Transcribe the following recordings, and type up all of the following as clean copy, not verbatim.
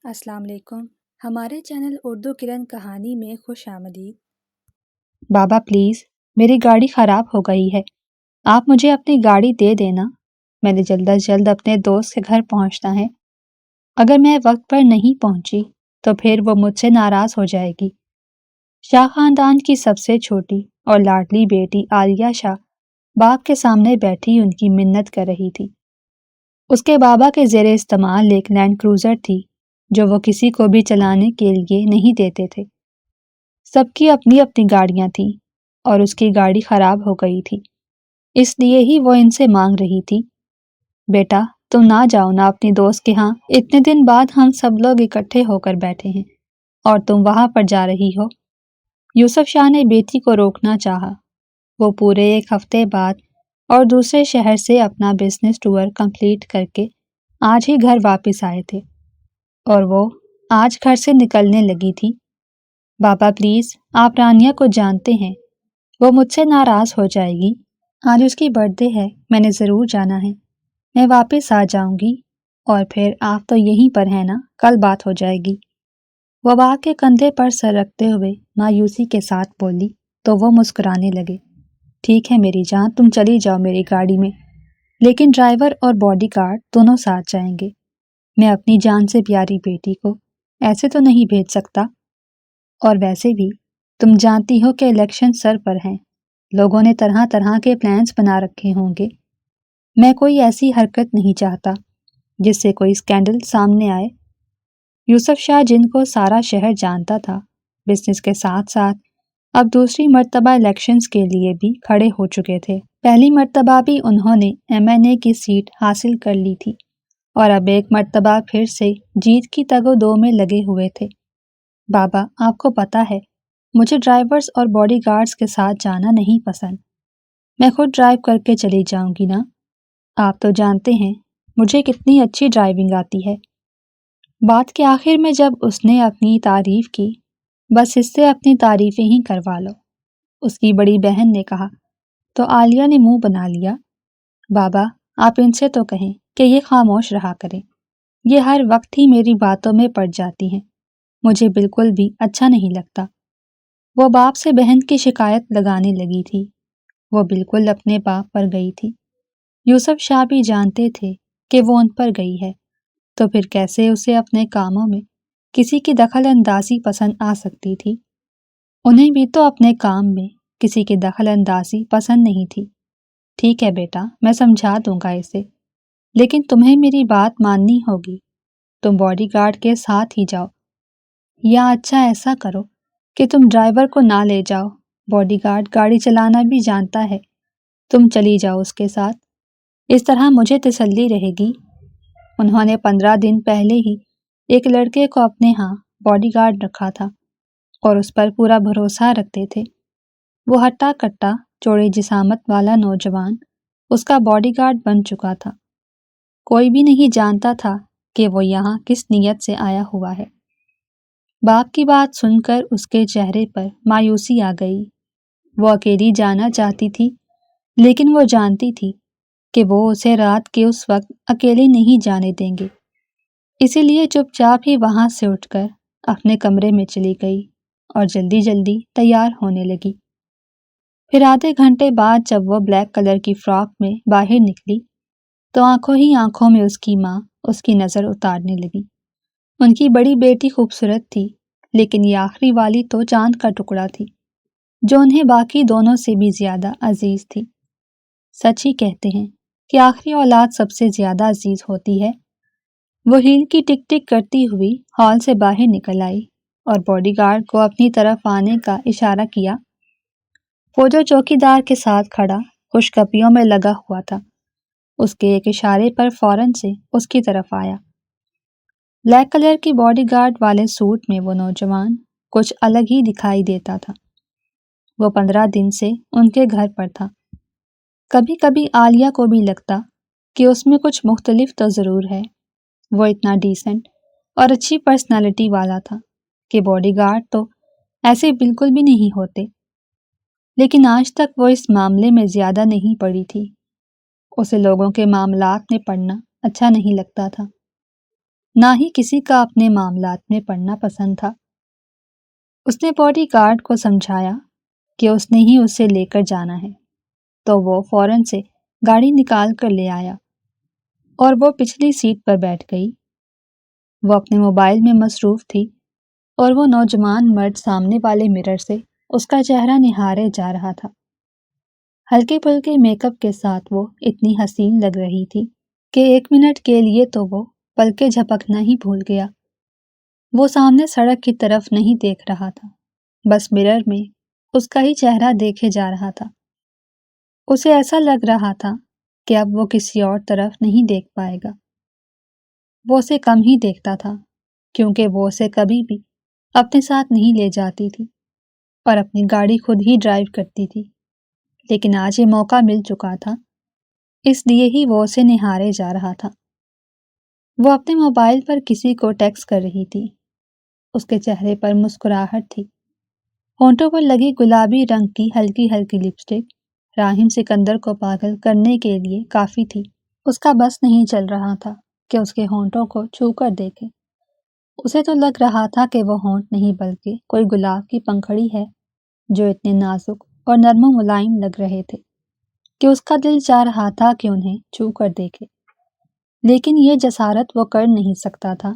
السلام علیکم۔ ہمارے چینل اردو کرن کہانی میں خوش آمدید۔ بابا پلیز، میری گاڑی خراب ہو گئی ہے، آپ مجھے اپنی گاڑی دے دینا، میں نے جلد از جلد اپنے دوست کے گھر پہنچنا ہے۔ اگر میں وقت پر نہیں پہنچی تو پھر وہ مجھ سے ناراض ہو جائے گی۔ شاہ خاندان کی سب سے چھوٹی اور لاڈلی بیٹی عالیہ شاہ باپ کے سامنے بیٹھی ان کی منت کر رہی تھی۔ اس کے بابا کے زیر استعمال ایک لینڈ کروزر تھی جو وہ کسی کو بھی چلانے کے لیے نہیں دیتے تھے۔ سب کی اپنی اپنی گاڑیاں تھیں اور اس کی گاڑی خراب ہو گئی تھی، اس لیے ہی وہ ان سے مانگ رہی تھی، بیٹا تم نہ جاؤ نا اپنی دوست کے ہاں، اتنے دن بعد ہم سب لوگ اکٹھے ہو کر بیٹھے ہیں اور تم وہاں پر جا رہی ہو۔ یوسف شاہ نے بیٹی کو روکنا چاہا۔ وہ پورے ایک ہفتے بعد اور دوسرے شہر سے اپنا بزنس ٹور کمپلیٹ کر کے آج ہی گھر واپس آئے تھے اور وہ آج گھر سے نکلنے لگی تھی۔ بابا پلیز، آپ رانیہ کو جانتے ہیں، وہ مجھ سے ناراض ہو جائے گی، آج اس کی برتھ ڈے ہے، میں نے ضرور جانا ہے، میں واپس آ جاؤں گی اور پھر آپ تو یہیں پر ہیں نا، کل بات ہو جائے گی۔ وہ باغ کے کندھے پر سر رکھتے ہوئے مایوسی کے ساتھ بولی تو وہ مسکرانے لگے۔ ٹھیک ہے میری جان، تم چلی جاؤ میری گاڑی میں، لیکن ڈرائیور اور باڈی گارڈ دونوں ساتھ جائیں گے۔ میں اپنی جان سے پیاری بیٹی کو ایسے تو نہیں بھیج سکتا، اور ویسے بھی تم جانتی ہو کہ الیکشن سر پر ہیں، لوگوں نے طرح طرح کے پلانز بنا رکھے ہوں گے۔ میں کوئی ایسی حرکت نہیں چاہتا جس سے کوئی اسکینڈل سامنے آئے۔ یوسف شاہ، جن کو سارا شہر جانتا تھا، بزنس کے ساتھ ساتھ اب دوسری مرتبہ الیکشنز کے لیے بھی کھڑے ہو چکے تھے۔ پہلی مرتبہ بھی انہوں نے MNA کی سیٹ حاصل کر لی تھی اور اب ایک مرتبہ پھر سے جیت کی تگ و دو میں لگے ہوئے تھے۔ بابا، آپ کو پتہ ہے مجھے ڈرائیورز اور باڈی گارڈز کے ساتھ جانا نہیں پسند، میں خود ڈرائیو کر کے چلی جاؤں گی نا، آپ تو جانتے ہیں مجھے کتنی اچھی ڈرائیونگ آتی ہے۔ بات کے آخر میں جب اس نے اپنی تعریف کی، بس اس سے اپنی تعریفیں ہی کروا لو، اس کی بڑی بہن نے کہا، تو عالیہ نے منہ بنا لیا۔ بابا، آپ ان سے تو کہیں کہ یہ خاموش رہا کریں، یہ ہر وقت ہی میری باتوں میں پڑ جاتی ہیں، مجھے بالکل بھی اچھا نہیں لگتا۔ وہ باپ سے بہن کی شکایت لگانے لگی تھی، وہ بالکل اپنے باپ پر گئی تھی۔ یوسف شاہ بھی جانتے تھے کہ وہ ان پر گئی ہے، تو پھر کیسے اسے اپنے کاموں میں کسی کی دخل اندازی پسند آ سکتی تھی؟ انہیں بھی تو اپنے کام میں کسی کی دخل اندازی پسند نہیں تھی۔ ٹھیک ہے بیٹا، میں سمجھا دوں گا اسے، لیکن تمہیں میری بات ماننی ہوگی، تم باڈی گارڈ کے ساتھ ہی جاؤ، یا اچھا ایسا کرو کہ تم ڈرائیور کو نہ لے جاؤ، باڈی گارڈ گاڑی چلانا بھی جانتا ہے، تم چلی جاؤ اس کے ساتھ، اس طرح مجھے تسلی رہے گی۔ انہوں نے 15 دن پہلے ہی ایک لڑکے کو اپنے ہاں باڈی گارڈ رکھا تھا اور اس پر پورا بھروسہ رکھتے تھے۔ وہ ہٹا کٹا چوڑی جسامت والا نوجوان اس کا باڈی گارڈ بن چکا تھا۔ کوئی بھی نہیں جانتا تھا کہ وہ یہاں کس نیت سے آیا ہوا ہے۔ باپ کی بات سن کر اس کے چہرے پر مایوسی آ گئی۔ وہ اکیلی جانا چاہتی تھی، لیکن وہ جانتی تھی کہ وہ اسے رات کے اس وقت اکیلی نہیں جانے دیں گے، اسی لیے چپ چاپ ہی وہاں سے اٹھ کر اپنے کمرے میں چلی گئی اور جلدی جلدی تیار ہونے لگی۔ پھر آدھے گھنٹے بعد جب وہ بلیک کلر کی فراک میں باہر نکلی تو آنکھوں ہی آنکھوں میں اس کی ماں اس کی نظر اتارنے لگی۔ ان کی بڑی بیٹی خوبصورت تھی، لیکن یہ آخری والی تو چاند کا ٹکڑا تھی، جو انہیں باقی دونوں سے بھی زیادہ عزیز تھی۔ سچ ہی کہتے ہیں کہ آخری اولاد سب سے زیادہ عزیز ہوتی ہے۔ وہ ہیل کی ٹک ٹک کرتی ہوئی ہال سے باہر نکل آئی اور باڈی گارڈ کو اپنی طرف آنے کا اشارہ کیا۔ وہ جو چوکی دار کے ساتھ کھڑا خوشکپیوں میں لگا ہوا تھا، اس کے ایک اشارے پر فوراً سے اس کی طرف آیا۔ بلیک کلر کی باڈی گارڈ والے سوٹ میں وہ نوجوان کچھ الگ ہی دکھائی دیتا تھا۔ وہ 15 دن سے ان کے گھر پر تھا۔ کبھی کبھی عالیہ کو بھی لگتا کہ اس میں کچھ مختلف تو ضرور ہے۔ وہ اتنا ڈیسنٹ اور اچھی پرسنالٹی والا تھا کہ باڈی گارڈ تو ایسے بالکل بھی نہیں ہوتے، لیکن آج تک وہ اس معاملے میں زیادہ نہیں پڑی تھی۔ اسے لوگوں کے معاملات میں پڑنا اچھا نہیں لگتا تھا۔ نہ ہی کسی کا اپنے معاملات میں پڑنا پسند تھا۔ اس نے باڈی گارڈ کو سمجھایا کہ اس نے ہی اسے لے کر جانا ہے، تو وہ فوراً سے گاڑی نکال کر لے آیا اور وہ پچھلی سیٹ پر بیٹھ گئی۔ وہ اپنے موبائل میں مصروف تھی اور وہ نوجوان مرد سامنے والے مرر سے اس کا چہرہ نہارے جا رہا تھا۔ ہلکے پھلکے میک اپ کے ساتھ وہ اتنی حسین لگ رہی تھی کہ 1 منٹ کے لیے تو وہ پلکیں جھپکنا ہی بھول گیا۔ وہ سامنے سڑک کی طرف نہیں دیکھ رہا تھا، بس مرر میں اس کا ہی چہرہ دیکھے جا رہا تھا۔ اسے ایسا لگ رہا تھا کہ اب وہ کسی اور طرف نہیں دیکھ پائے گا۔ وہ اسے کم ہی دیکھتا تھا کیونکہ وہ اسے کبھی بھی اپنے ساتھ نہیں لے جاتی تھی اور اپنی گاڑی خود ہی ڈرائیو کرتی تھی، لیکن آج یہ موقع مل چکا تھا، اس لیے ہی وہ اسے نہارے جا رہا تھا۔ وہ اپنے موبائل پر کسی کو ٹیکسٹ کر رہی تھی۔ اس کے چہرے پر مسکراہٹ تھی، ہونٹوں پر لگی گلابی رنگ کی ہلکی ہلکی لپسٹک راحم سکندر کو پاگل کرنے کے لیے کافی تھی۔ اس کا بس نہیں چل رہا تھا کہ اس کے ہونٹوں کو چھو کر دیکھے۔ اسے تو لگ رہا تھا کہ وہ ہونٹ نہیں بلکہ کوئی گلاب کی پنکھڑی ہے جو اتنے نازک اور نرم و ملائم لگ رہے تھے کہ اس کا دل چاہ رہا تھا کہ انہیں چھو کر دیکھے، لیکن یہ جسارت وہ کر نہیں سکتا تھا،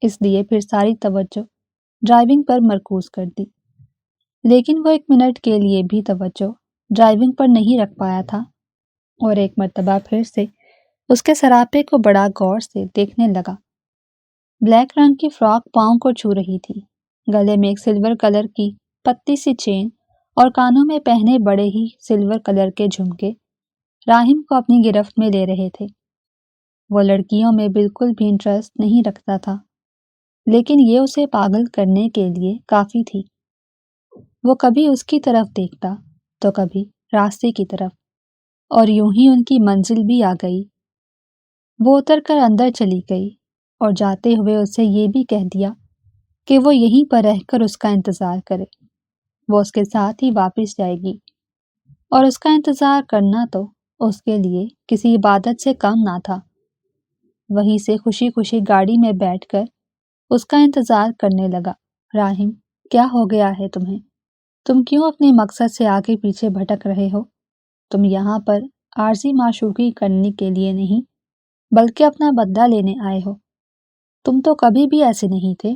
اس لیے پھر ساری توجہ ڈرائیونگ پر مرکوز کر دی۔ لیکن وہ 1 منٹ کے لیے بھی توجہ ڈرائیونگ پر نہیں رکھ پایا تھا اور ایک مرتبہ پھر سے اس کے سراپے کو بڑا غور سے دیکھنے لگا۔ بلیک رنگ کی فراک پاؤں کو چھو رہی تھی، گلے میں ایک سلور کلر کی پتلی سی چین اور کانوں میں پہنے بڑے ہی سلور کلر کے جھمکے راحم کو اپنی گرفت میں لے رہے تھے۔ وہ لڑکیوں میں بالکل بھی انٹرسٹ نہیں رکھتا تھا، لیکن یہ اسے پاگل کرنے کے لیے کافی تھی۔ وہ کبھی اس کی طرف دیکھتا تو کبھی راستے کی طرف، اور یوں ہی ان کی منزل بھی آ گئی۔ وہ اتر کر اندر چلی گئی اور جاتے ہوئے اسے یہ بھی کہہ دیا کہ وہ یہیں پر رہ کر اس کا انتظار کرے، وہ اس کے ساتھ ہی واپس جائے گی، اور اس کا انتظار کرنا تو اس کے لیے کسی عبادت سے کم نہ تھا۔ وہیں سے خوشی خوشی گاڑی میں بیٹھ کر اس کا انتظار کرنے لگا۔ راحم، کیا ہو گیا ہے تمہیں؟ تم کیوں اپنے مقصد سے آگے پیچھے بھٹک رہے ہو؟ تم یہاں پر عارضی معشوقی کرنے کے لیے نہیں بلکہ اپنا بدلہ لینے آئے ہو۔ تم تو کبھی بھی ایسے نہیں تھے۔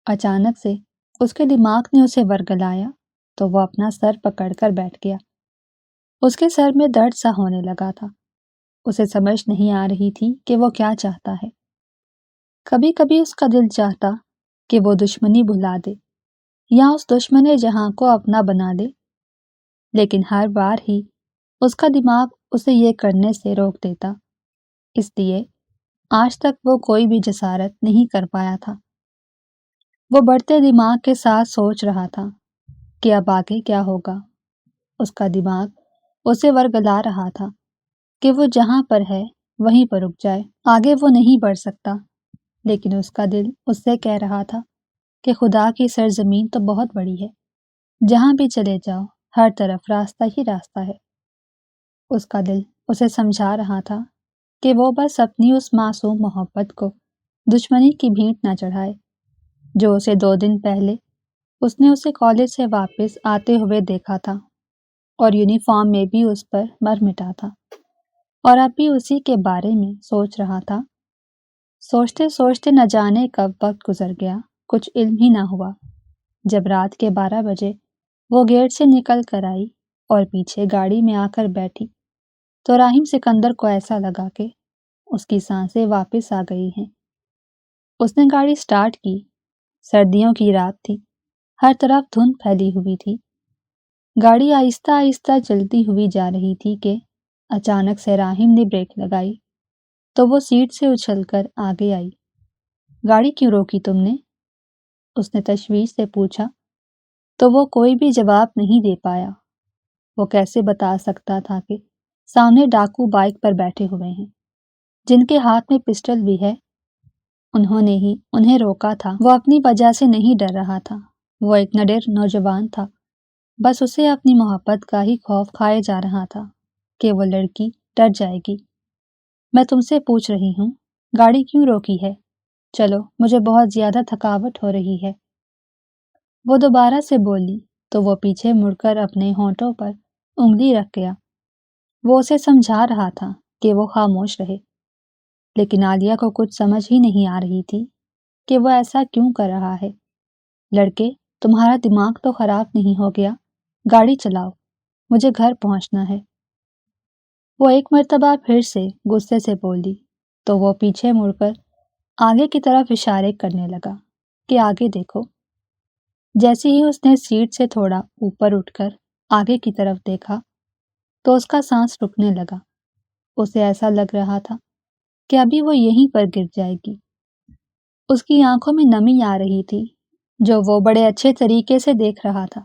اچانک سے اس کے دماغ نے اسے ورگلایا تو وہ اپنا سر پکڑ کر بیٹھ گیا۔ اس کے سر میں درد سا ہونے لگا تھا۔ اسے سمجھ نہیں آ رہی تھی کہ وہ کیا چاہتا ہے۔ کبھی کبھی اس کا دل چاہتا کہ وہ دشمنی بھلا دے یا اس دشمن جہاں کو اپنا بنا دے، لیکن ہر بار ہی اس کا دماغ اسے یہ کرنے سے روک دیتا، اس لیے آج تک وہ کوئی بھی جسارت نہیں کر پایا تھا۔ وہ بڑھتے دماغ کے ساتھ سوچ رہا تھا کہ اب آگے کیا ہوگا۔ اس کا دماغ اسے ورگلا رہا تھا کہ وہ جہاں پر ہے وہیں پر رک جائے، آگے وہ نہیں بڑھ سکتا، لیکن اس کا دل اس سے کہہ رہا تھا کہ خدا کی سرزمین تو بہت بڑی ہے، جہاں بھی چلے جاؤ ہر طرف راستہ ہی راستہ ہے۔ اس کا دل اسے سمجھا رہا تھا کہ وہ بس اپنی اس معصوم محبت کو دشمنی کی بھینٹ نہ چڑھائے جو اسے 2 دن پہلے اس نے اسے کالج سے واپس آتے ہوئے دیکھا تھا اور یونیفارم میں بھی اس پر مر مٹا تھا، اور اب بھی اسی کے بارے میں سوچ رہا تھا۔ سوچتے سوچتے نہ جانے کب وقت گزر گیا، کچھ علم ہی نہ ہوا۔ جب رات کے 12 بجے وہ گیٹ سے نکل کر آئی اور پیچھے گاڑی میں آ کر بیٹھی تو راحم سکندر کو ایسا لگا کہ اس کی سانسیں واپس آ گئی ہیں۔ اس نے گاڑی سٹارٹ کی۔ سردیوں کی رات تھی، ہر طرف دھند پھیلی ہوئی تھی۔ گاڑی آہستہ آہستہ چلتی ہوئی جا رہی تھی کہ اچانک سے راحم نے بریک لگائی تو وہ سیٹ سے اچھل کر آگے آئی۔ گاڑی کیوں روکی تم نے؟ اس نے تشویش سے پوچھا تو وہ کوئی بھی جواب نہیں دے پایا۔ وہ کیسے بتا سکتا تھا کہ سامنے ڈاکو بائک پر بیٹھے ہوئے ہیں جن کے ہاتھ میں پسٹل بھی ہے؟ انہوں نے ہی انہیں روکا تھا۔ وہ اپنی وجہ سے نہیں ڈر رہا تھا، وہ ایک نڈر نوجوان تھا، بس اسے اپنی محبت کا ہی خوف کھائے جا رہا تھا کہ وہ لڑکی ڈر جائے گی۔ میں تم سے پوچھ رہی ہوں گاڑی کیوں روکی ہے؟ چلو، مجھے بہت زیادہ تھکاوٹ ہو رہی ہے۔ وہ دوبارہ سے بولی تو وہ پیچھے مڑ کر اپنے ہونٹوں پر انگلی رکھ گیا۔ وہ اسے سمجھا رہا تھا کہ وہ خاموش رہے، لیکن عالیہ کو کچھ سمجھ ہی نہیں آ رہی تھی کہ وہ ایسا کیوں کر رہا ہے۔ لڑکے، تمہارا دماغ تو خراب نہیں ہو گیا؟ گاڑی چلاؤ، مجھے گھر پہنچنا ہے۔ وہ ایک مرتبہ پھر سے غصے سے بولی تو وہ پیچھے مڑ کر آگے کی طرف اشارے کرنے لگا کہ آگے دیکھو۔ جیسے ہی اس نے سیٹ سے تھوڑا اوپر اٹھ کر آگے کی طرف دیکھا تو اس کا سانس رکنے لگا۔ اسے ایسا لگ رہا تھا کہ ابھی وہ یہیں پر گر جائے گی۔ اس کی آنکھوں میں نمی آ رہی تھی جو وہ بڑے اچھے طریقے سے دیکھ رہا تھا۔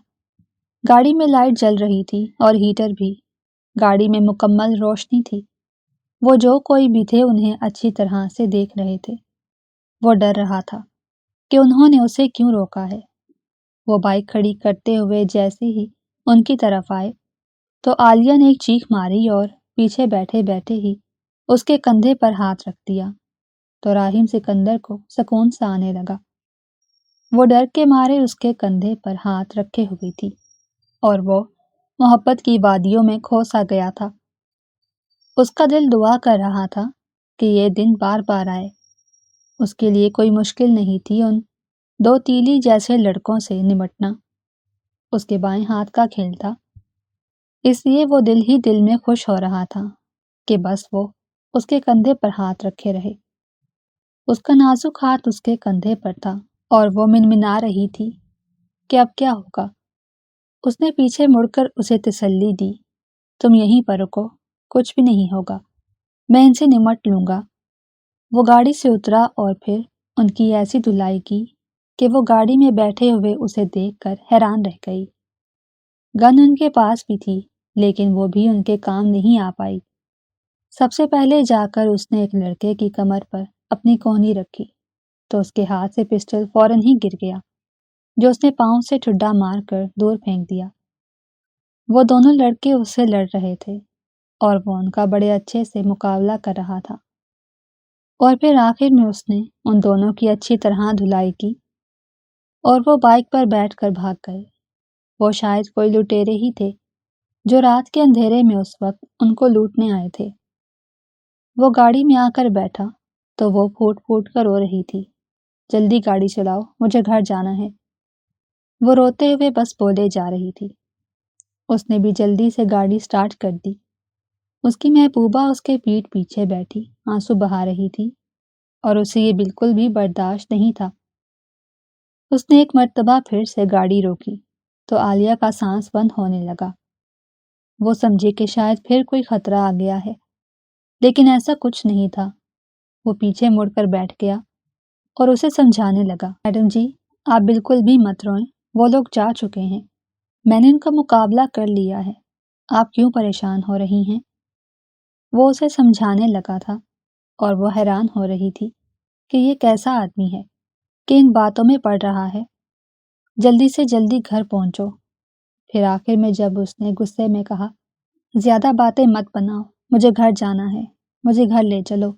گاڑی میں لائٹ جل رہی تھی اور ہیٹر بھی۔ گاڑی میں مکمل روشنی تھی۔ وہ جو کوئی بھی تھے انہیں اچھی طرح سے دیکھ رہے تھے۔ وہ ڈر رہا تھا کہ انہوں نے اسے کیوں روکا ہے۔ وہ بائک کھڑی کرتے ہوئے جیسے ہی ان کی طرف آئے تو عالیہ نے ایک چیخ ماری اور پیچھے بیٹھے بیٹھے ہی اس کے کندھے پر ہاتھ رکھ دیا تو راحم سکندر کو سکون سا آنے لگا۔ وہ ڈر کے مارے اس کے کندھے پر ہاتھ رکھے ہوئی تھی اور وہ محبت کی وادیوں میں کھو سا گیا تھا۔ اس کا دل دعا کر رہا تھا کہ یہ دن بار بار آئے۔ اس کے لیے کوئی مشکل نہیں تھی ان دو تیلی جیسے لڑکوں سے نمٹنا۔ اس کے بائیں ہاتھ کا کھیل تھا، اس لیے وہ دل ہی دل میں خوش ہو رہا تھا کہ بس وہ اس کے کندھے پر ہاتھ رکھے رہے۔ اس کا نازک ہاتھ اس کے کندھے پر تھا اور وہ منمنا رہی تھی کہ اب کیا ہوگا۔ اس نے پیچھے مڑ کر اسے تسلی دی، تم یہیں پر رکو، کچھ بھی نہیں ہوگا، میں ان سے نمٹ لوں گا۔ وہ گاڑی سے اترا اور پھر ان کی ایسی دھلائی کی کہ وہ گاڑی میں بیٹھے ہوئے اسے دیکھ کر حیران رہ گئی۔ گن ان کے پاس بھی تھی لیکن وہ بھی ان کے کام نہیں آ پائی۔ سب سے پہلے جا کر اس نے ایک لڑکے کی کمر پر اپنی کوہنی رکھی تو اس کے ہاتھ سے پسٹل فوراً ہی گر گیا جو اس نے پاؤں سے ٹھڈا مار کر دور پھینک دیا۔ وہ دونوں لڑکے اس سے لڑ رہے تھے اور وہ ان کا بڑے اچھے سے مقابلہ کر رہا تھا، اور پھر آخر میں اس نے ان دونوں کی اچھی طرح دھلائی کی اور وہ بائک پر بیٹھ کر بھاگ گئے۔ وہ شاید کوئی لٹیرے ہی تھے جو رات کے اندھیرے میں اس وقت ان کو لوٹنے آئے تھے۔ وہ گاڑی میں آ کر بیٹھا تو وہ پھوٹ پھوٹ کر رو رہی تھی، جلدی گاڑی چلاؤ، مجھے گھر جانا ہے۔ وہ روتے ہوئے بس بولے جا رہی تھی۔ اس نے بھی جلدی سے گاڑی سٹارٹ کر دی۔ اس کی محبوبہ اس کے پیٹھ پیچھے بیٹھی آنسو بہا رہی تھی اور اسے یہ بالکل بھی برداشت نہیں تھا۔ اس نے ایک مرتبہ پھر سے گاڑی روکی تو عالیہ کا سانس بند ہونے لگا۔ وہ سمجھی کہ شاید پھر کوئی خطرہ آ گیا ہے، لیکن ایسا کچھ نہیں تھا۔ وہ پیچھے مڑ کر بیٹھ گیا اور اسے سمجھانے لگا، میڈم جی آپ بالکل بھی مت روئیں، وہ لوگ جا چکے ہیں، میں نے ان کا مقابلہ کر لیا ہے، آپ کیوں پریشان ہو رہی ہیں؟ وہ اسے سمجھانے لگا تھا اور وہ حیران ہو رہی تھی کہ یہ کیسا آدمی ہے کہ ان باتوں میں پڑ رہا ہے۔ جلدی سے جلدی گھر پہنچو۔ پھر آخر میں جب اس نے غصے میں کہا، زیادہ باتیں مت بناؤ، مجھے گھر جانا ہے، مجھے گھر لے چلو،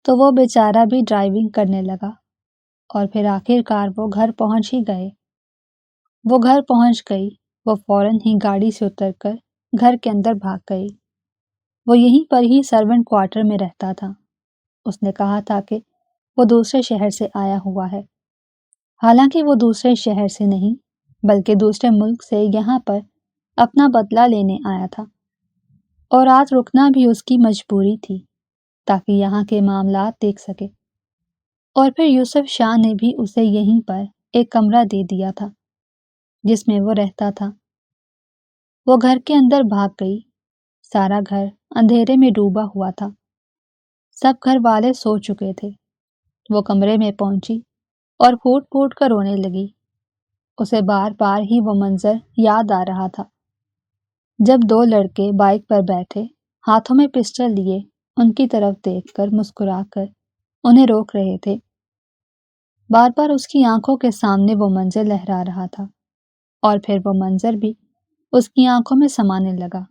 تو وہ بیچارہ بھی ڈرائیونگ کرنے لگا اور پھر آخر کار وہ گھر پہنچ ہی گئے۔ وہ گھر پہنچ گئی، وہ فوراً ہی گاڑی سے اتر کر گھر کے اندر بھاگ گئی۔ وہ یہیں پر ہی سرونٹ کوارٹر میں رہتا تھا۔ اس نے کہا تھا کہ وہ دوسرے شہر سے آیا ہوا ہے، حالانکہ وہ دوسرے شہر سے نہیں بلکہ دوسرے ملک سے یہاں پر اپنا بدلہ لینے آیا تھا، اور رات رکنا بھی اس کی مجبوری تھی تاکہ یہاں کے معاملات دیکھ سکے۔ اور پھر یوسف شاہ نے بھی اسے یہیں پر ایک کمرہ دے دیا تھا جس میں وہ رہتا تھا۔ وہ گھر کے اندر بھاگ گئی۔ سارا گھر اندھیرے میں ڈوبا ہوا تھا، سب گھر والے سو چکے تھے۔ وہ کمرے میں پہنچی اور پھوٹ پھوٹ کر رونے لگی۔ اسے بار بار ہی وہ منظر یاد آ رہا تھا جب دو لڑکے بائک پر بیٹھے ہاتھوں میں پسٹل لیے ان کی طرف دیکھ کر مسکرا کر انہیں روک رہے تھے۔ بار بار اس کی آنکھوں کے سامنے وہ منظر لہرا رہا تھا اور پھر وہ منظر بھی اس کی آنکھوں میں سمانے لگا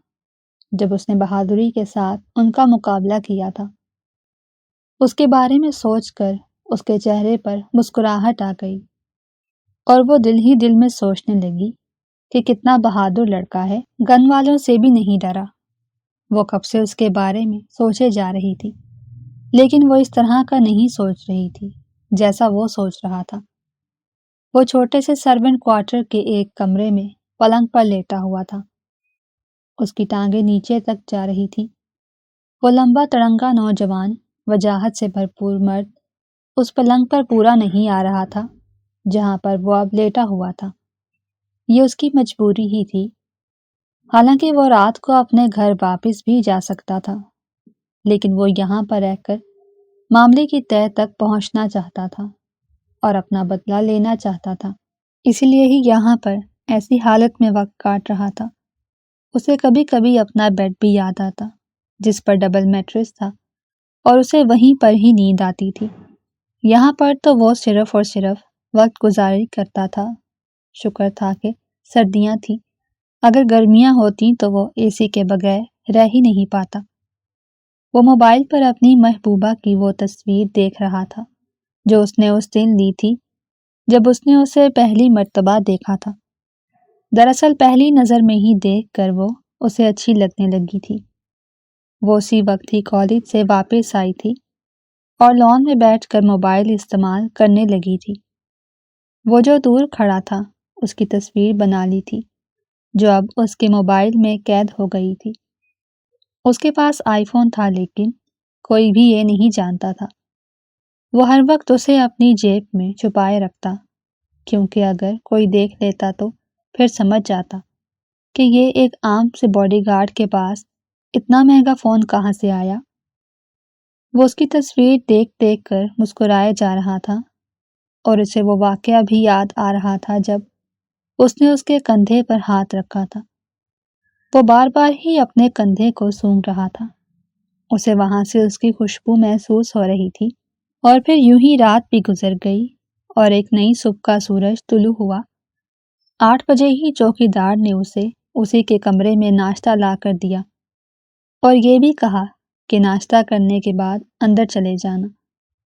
جب اس نے بہادری کے ساتھ ان کا مقابلہ کیا تھا۔ اس کے بارے میں سوچ کر اس کے چہرے پر مسکراہٹ آ گئی اور وہ دل ہی دل میں سوچنے لگی کہ کتنا بہادر لڑکا ہے، گن والوں سے بھی نہیں ڈرا۔ وہ کب سے اس کے بارے میں سوچے جا رہی تھی، لیکن وہ اس طرح کا نہیں سوچ رہی تھی جیسا وہ سوچ رہا تھا۔ وہ چھوٹے سے سرونٹ کوارٹر کے ایک کمرے میں پلنگ پر لیٹا ہوا تھا۔ اس کی ٹانگیں نیچے تک جا رہی تھی۔ وہ لمبا تڑنگا نوجوان، وجاہت سے بھرپور مرد اس پلنگ پر پورا نہیں آ رہا تھا جہاں پر وہ اب لیٹا ہوا تھا۔ یہ اس کی مجبوری ہی تھی، حالانکہ وہ رات کو اپنے گھر واپس بھی جا سکتا تھا، لیکن وہ یہاں پر رہ کر معاملے کی تہہ تک پہنچنا چاہتا تھا اور اپنا بدلہ لینا چاہتا تھا۔ اسی لیے ہی یہاں پر ایسی حالت میں وقت کاٹ رہا تھا۔ اسے کبھی کبھی اپنا بیڈ بھی یاد آتا جس پر ڈبل میٹرس تھا اور اسے وہیں پر ہی نیند آتی تھی۔ یہاں پر تو وہ صرف اور صرف وقت گزاری کرتا تھا۔ شکر تھا کہ سردیاں تھیں، اگر گرمیاں ہوتیں تو وہ اے سی کے بغیر رہ ہی نہیں پاتا۔ وہ موبائل پر اپنی محبوبہ کی وہ تصویر دیکھ رہا تھا جو اس نے اس دن لی تھی جب اس نے اسے پہلی مرتبہ دیکھا تھا۔ دراصل پہلی نظر میں ہی دیکھ کر وہ اسے اچھی لگنے لگی تھی۔ وہ اسی وقت ہی کالج سے واپس آئی تھی اور لان میں بیٹھ کر موبائل استعمال کرنے لگی تھی۔ وہ جو دور کھڑا تھا اس کی تصویر بنا لی تھی جو اب اس کے موبائل میں قید ہو گئی تھی۔ اس کے پاس آئی فون تھا لیکن کوئی بھی یہ نہیں جانتا تھا۔ وہ ہر وقت اسے اپنی جیب میں چھپائے رکھتا، کیونکہ اگر کوئی دیکھ لیتا تو پھر سمجھ جاتا کہ یہ ایک عام سے باڈی گارڈ کے پاس اتنا مہنگا فون کہاں سے آیا۔ وہ اس کی تصویر دیکھ دیکھ کر مسکرائے جا رہا تھا اور اسے وہ واقعہ بھی یاد آ رہا تھا جب اس نے اس کے کندھے پر ہاتھ رکھا تھا۔ وہ بار بار ہی اپنے کندھے کو سونگھ رہا تھا۔ اسے وہاں سے اس کی خوشبو محسوس ہو رہی تھی اور پھر یوں ہی رات بھی گزر گئی اور ایک نئی صبح کا سورج طلوع ہوا۔ 8 بجے ہی چوکیدار نے اسے اسی کے کمرے میں ناشتہ لا کر دیا اور یہ بھی کہا کہ ناشتہ کرنے کے بعد اندر چلے جانا،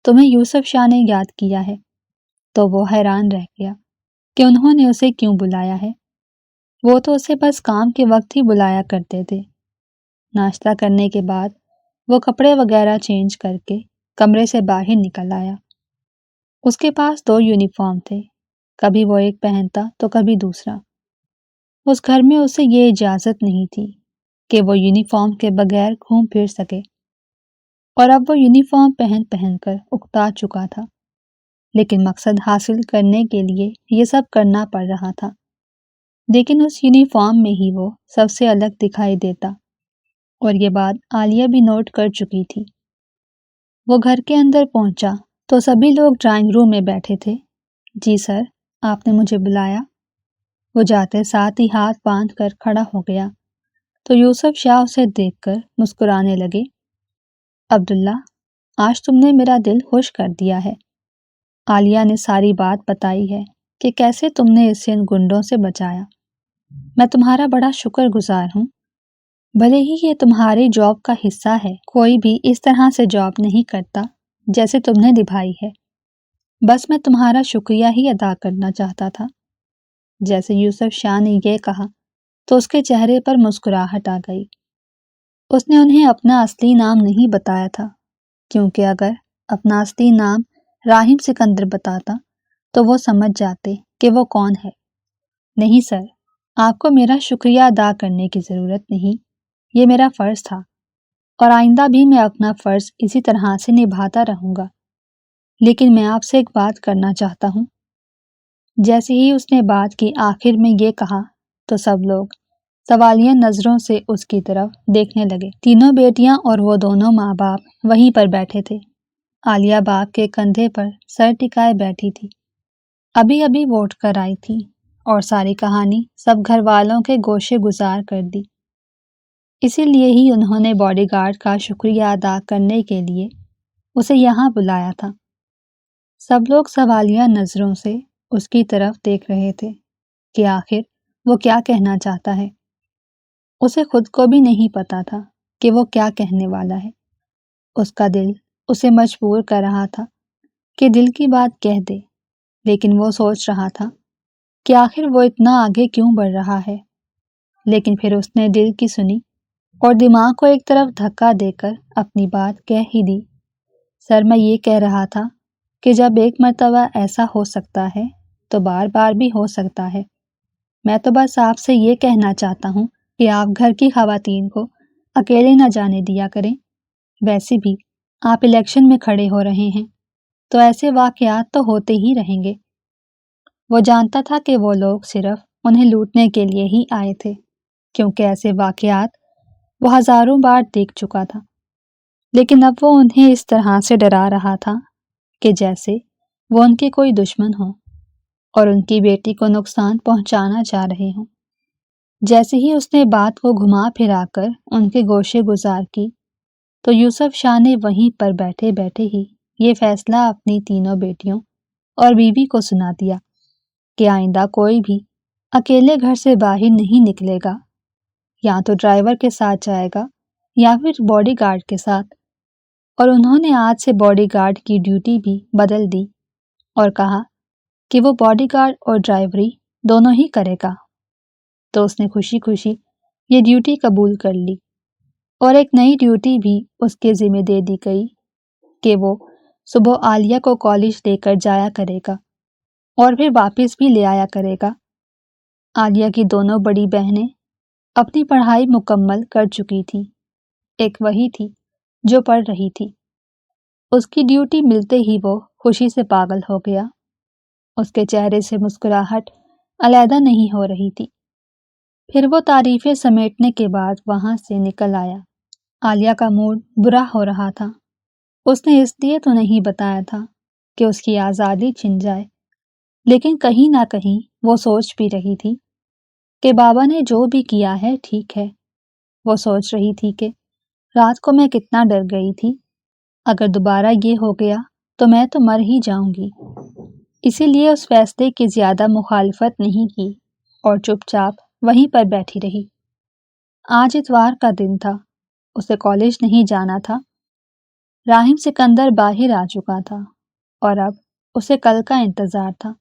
تمہیں یوسف شاہ نے یاد کیا ہے۔ تو وہ حیران رہ گیا کہ انہوں نے اسے کیوں بلایا ہے، وہ تو اسے بس کام کے وقت ہی بلایا کرتے تھے۔ ناشتہ کرنے کے بعد وہ کپڑے وغیرہ چینج کر کے کمرے سے باہر نکل آیا۔ اس کے پاس 2 یونیفارم تھے، کبھی وہ ایک پہنتا تو کبھی دوسرا۔ اس گھر میں اسے یہ اجازت نہیں تھی کہ وہ یونیفارم کے بغیر گھوم پھر سکے، اور اب وہ یونیفارم پہن پہن کر اکتا چکا تھا، لیکن مقصد حاصل کرنے کے لیے یہ سب کرنا پڑ رہا تھا۔ لیکن اس یونیفارم میں ہی وہ سب سے الگ دکھائی دیتا، اور یہ بات عالیہ بھی نوٹ کر چکی تھی۔ وہ گھر کے اندر پہنچا تو سبھی لوگ ڈرائنگ روم میں بیٹھے تھے۔ جی سر، آپ نے مجھے بلایا؟ وہ جاتے ساتھ ہی ہاتھ باندھ کر کھڑا ہو گیا تو یوسف شاہ اسے دیکھ کر مسکرانے لگے۔ عبداللہ، آج تم نے میرا دل خوش کر دیا ہے۔ عالیہ نے ساری بات بتائی ہے کہ کیسے تم نے اسے ان گنڈوں سے بچایا۔ میں تمہارا بڑا شکر گزار ہوں۔ بھلے ہی یہ تمہاری جاب کا حصہ ہے، کوئی بھی اس طرح سے جاب نہیں کرتا جیسے تم نے نبھائی ہے۔ بس میں تمہارا شکریہ ہی ادا کرنا چاہتا تھا۔ جیسے یوسف شاہ نے یہ کہا تو اس کے چہرے پر مسکراہٹ آ گئی۔ اس نے انہیں اپنا اصلی نام نہیں بتایا تھا، کیونکہ اگر اپنا اصلی نام راحم سکندر بتاتا تو وہ سمجھ جاتے کہ وہ کون ہے۔ نہیں سر، آپ کو میرا شکریہ ادا کرنے کی ضرورت نہیں، یہ میرا فرض تھا، اور آئندہ بھی میں اپنا فرض اسی طرح سے نبھاتا رہوں گا۔ لیکن میں آپ سے ایک بات کرنا چاہتا ہوں۔ جیسے ہی اس نے بات کی آخر میں یہ کہا تو سب لوگ سوالیہ نظروں سے اس کی طرف دیکھنے لگے۔ تینوں بیٹیاں اور وہ دونوں ماں باپ وہیں پر بیٹھے تھے۔ عالیہ باپ کے کندھے پر سر ٹکائے بیٹھی تھی۔ ابھی ابھی وہ اٹھ کر آئی تھی اور ساری کہانی سب گھر والوں کے گوشے گزار کر دی۔ اسی لیے ہی انہوں نے باڈی گارڈ کا شکریہ ادا کرنے کے لیے اسے یہاں بلایا تھا۔ سب لوگ سوالیہ نظروں سے اس کی طرف دیکھ رہے تھے کہ آخر وہ کیا کہنا چاہتا ہے۔ اسے خود کو بھی نہیں پتا تھا کہ وہ کیا کہنے والا ہے۔ اس کا دل اسے مجبور کر رہا تھا کہ دل کی بات کہہ دے، لیکن وہ سوچ رہا تھا کہ آخر وہ اتنا آگے کیوں بڑھ رہا ہے۔ لیکن پھر اس نے دل کی سنی اور دماغ کو ایک طرف دھکا دے کر اپنی بات کہہ ہی دی۔ سر، میں یہ کہہ رہا تھا کہ جب ایک مرتبہ ایسا ہو سکتا ہے تو بار بار بھی ہو سکتا ہے۔ میں تو بس آپ سے یہ کہنا چاہتا ہوں کہ آپ گھر کی خواتین کو اکیلے نہ جانے دیا کریں۔ ویسے بھی آپ الیکشن میں کھڑے ہو رہے ہیں تو ایسے واقعات تو ہوتے ہی رہیں گے۔ وہ جانتا تھا کہ وہ لوگ صرف انہیں لوٹنے کے لیے ہی آئے تھے، کیونکہ ایسے واقعات وہ ہزاروں بار دیکھ چکا تھا، لیکن اب وہ انہیں اس طرح سے ڈرا رہا تھا کہ جیسے وہ ان کے کوئی دشمن ہوں اور ان کی بیٹی کو نقصان پہنچانا چاہ رہے ہوں۔ جیسے ہی اس نے بات کو گھما پھرا کر ان کے گوشے گزار کی تو یوسف شاہ نے وہیں پر بیٹھے بیٹھے ہی یہ فیصلہ اپنی تینوں بیٹیوں اور بیوی کو سنا دیا کہ آئندہ کوئی بھی اکیلے گھر سے باہر نہیں نکلے گا، یا تو ڈرائیور کے ساتھ جائے گا یا پھر باڈی گارڈ کے ساتھ۔ اور انہوں نے آج سے باڈی گارڈ کی ڈیوٹی بھی بدل دی اور کہا کہ وہ باڈی گارڈ اور ڈرائیوری دونوں ہی کرے گا۔ تو اس نے خوشی خوشی یہ ڈیوٹی قبول کر لی اور ایک نئی ڈیوٹی بھی اس کے ذمہ دے دی گئی کہ وہ صبح عالیہ کو کالج لے کر جایا کرے گا اور پھر واپس بھی لے آیا کرے گا۔ عالیہ کی دونوں بڑی بہنیں اپنی پڑھائی مکمل کر چکی تھیں، ایک وہی تھی جو پڑھ رہی تھی۔ اس کی ڈیوٹی ملتے ہی وہ خوشی سے پاگل ہو گیا، اس کے چہرے سے مسکراہٹ علیحدہ نہیں ہو رہی تھی۔ پھر وہ تعریفیں سمیٹنے کے بعد وہاں سے نکل آیا۔ عالیہ کا موڈ برا ہو رہا تھا۔ اس نے اس لیے تو نہیں بتایا تھا کہ اس کی آزادی چھن جائے، لیکن کہیں نہ کہیں وہ سوچ بھی رہی تھی کہ بابا نے جو بھی کیا ہے ٹھیک ہے۔ وہ سوچ رہی تھی کہ رات کو میں کتنا ڈر گئی تھی، اگر دوبارہ یہ ہو گیا تو میں تو مر ہی جاؤں گی۔ اسی لیے اس فیصلے کی زیادہ مخالفت نہیں کی اور چپ چاپ وہیں پر بیٹھی رہی۔ آج اتوار کا دن تھا، اسے کالج نہیں جانا تھا۔ راحم سکندر باہر آ چکا تھا اور اب اسے کل کا انتظار تھا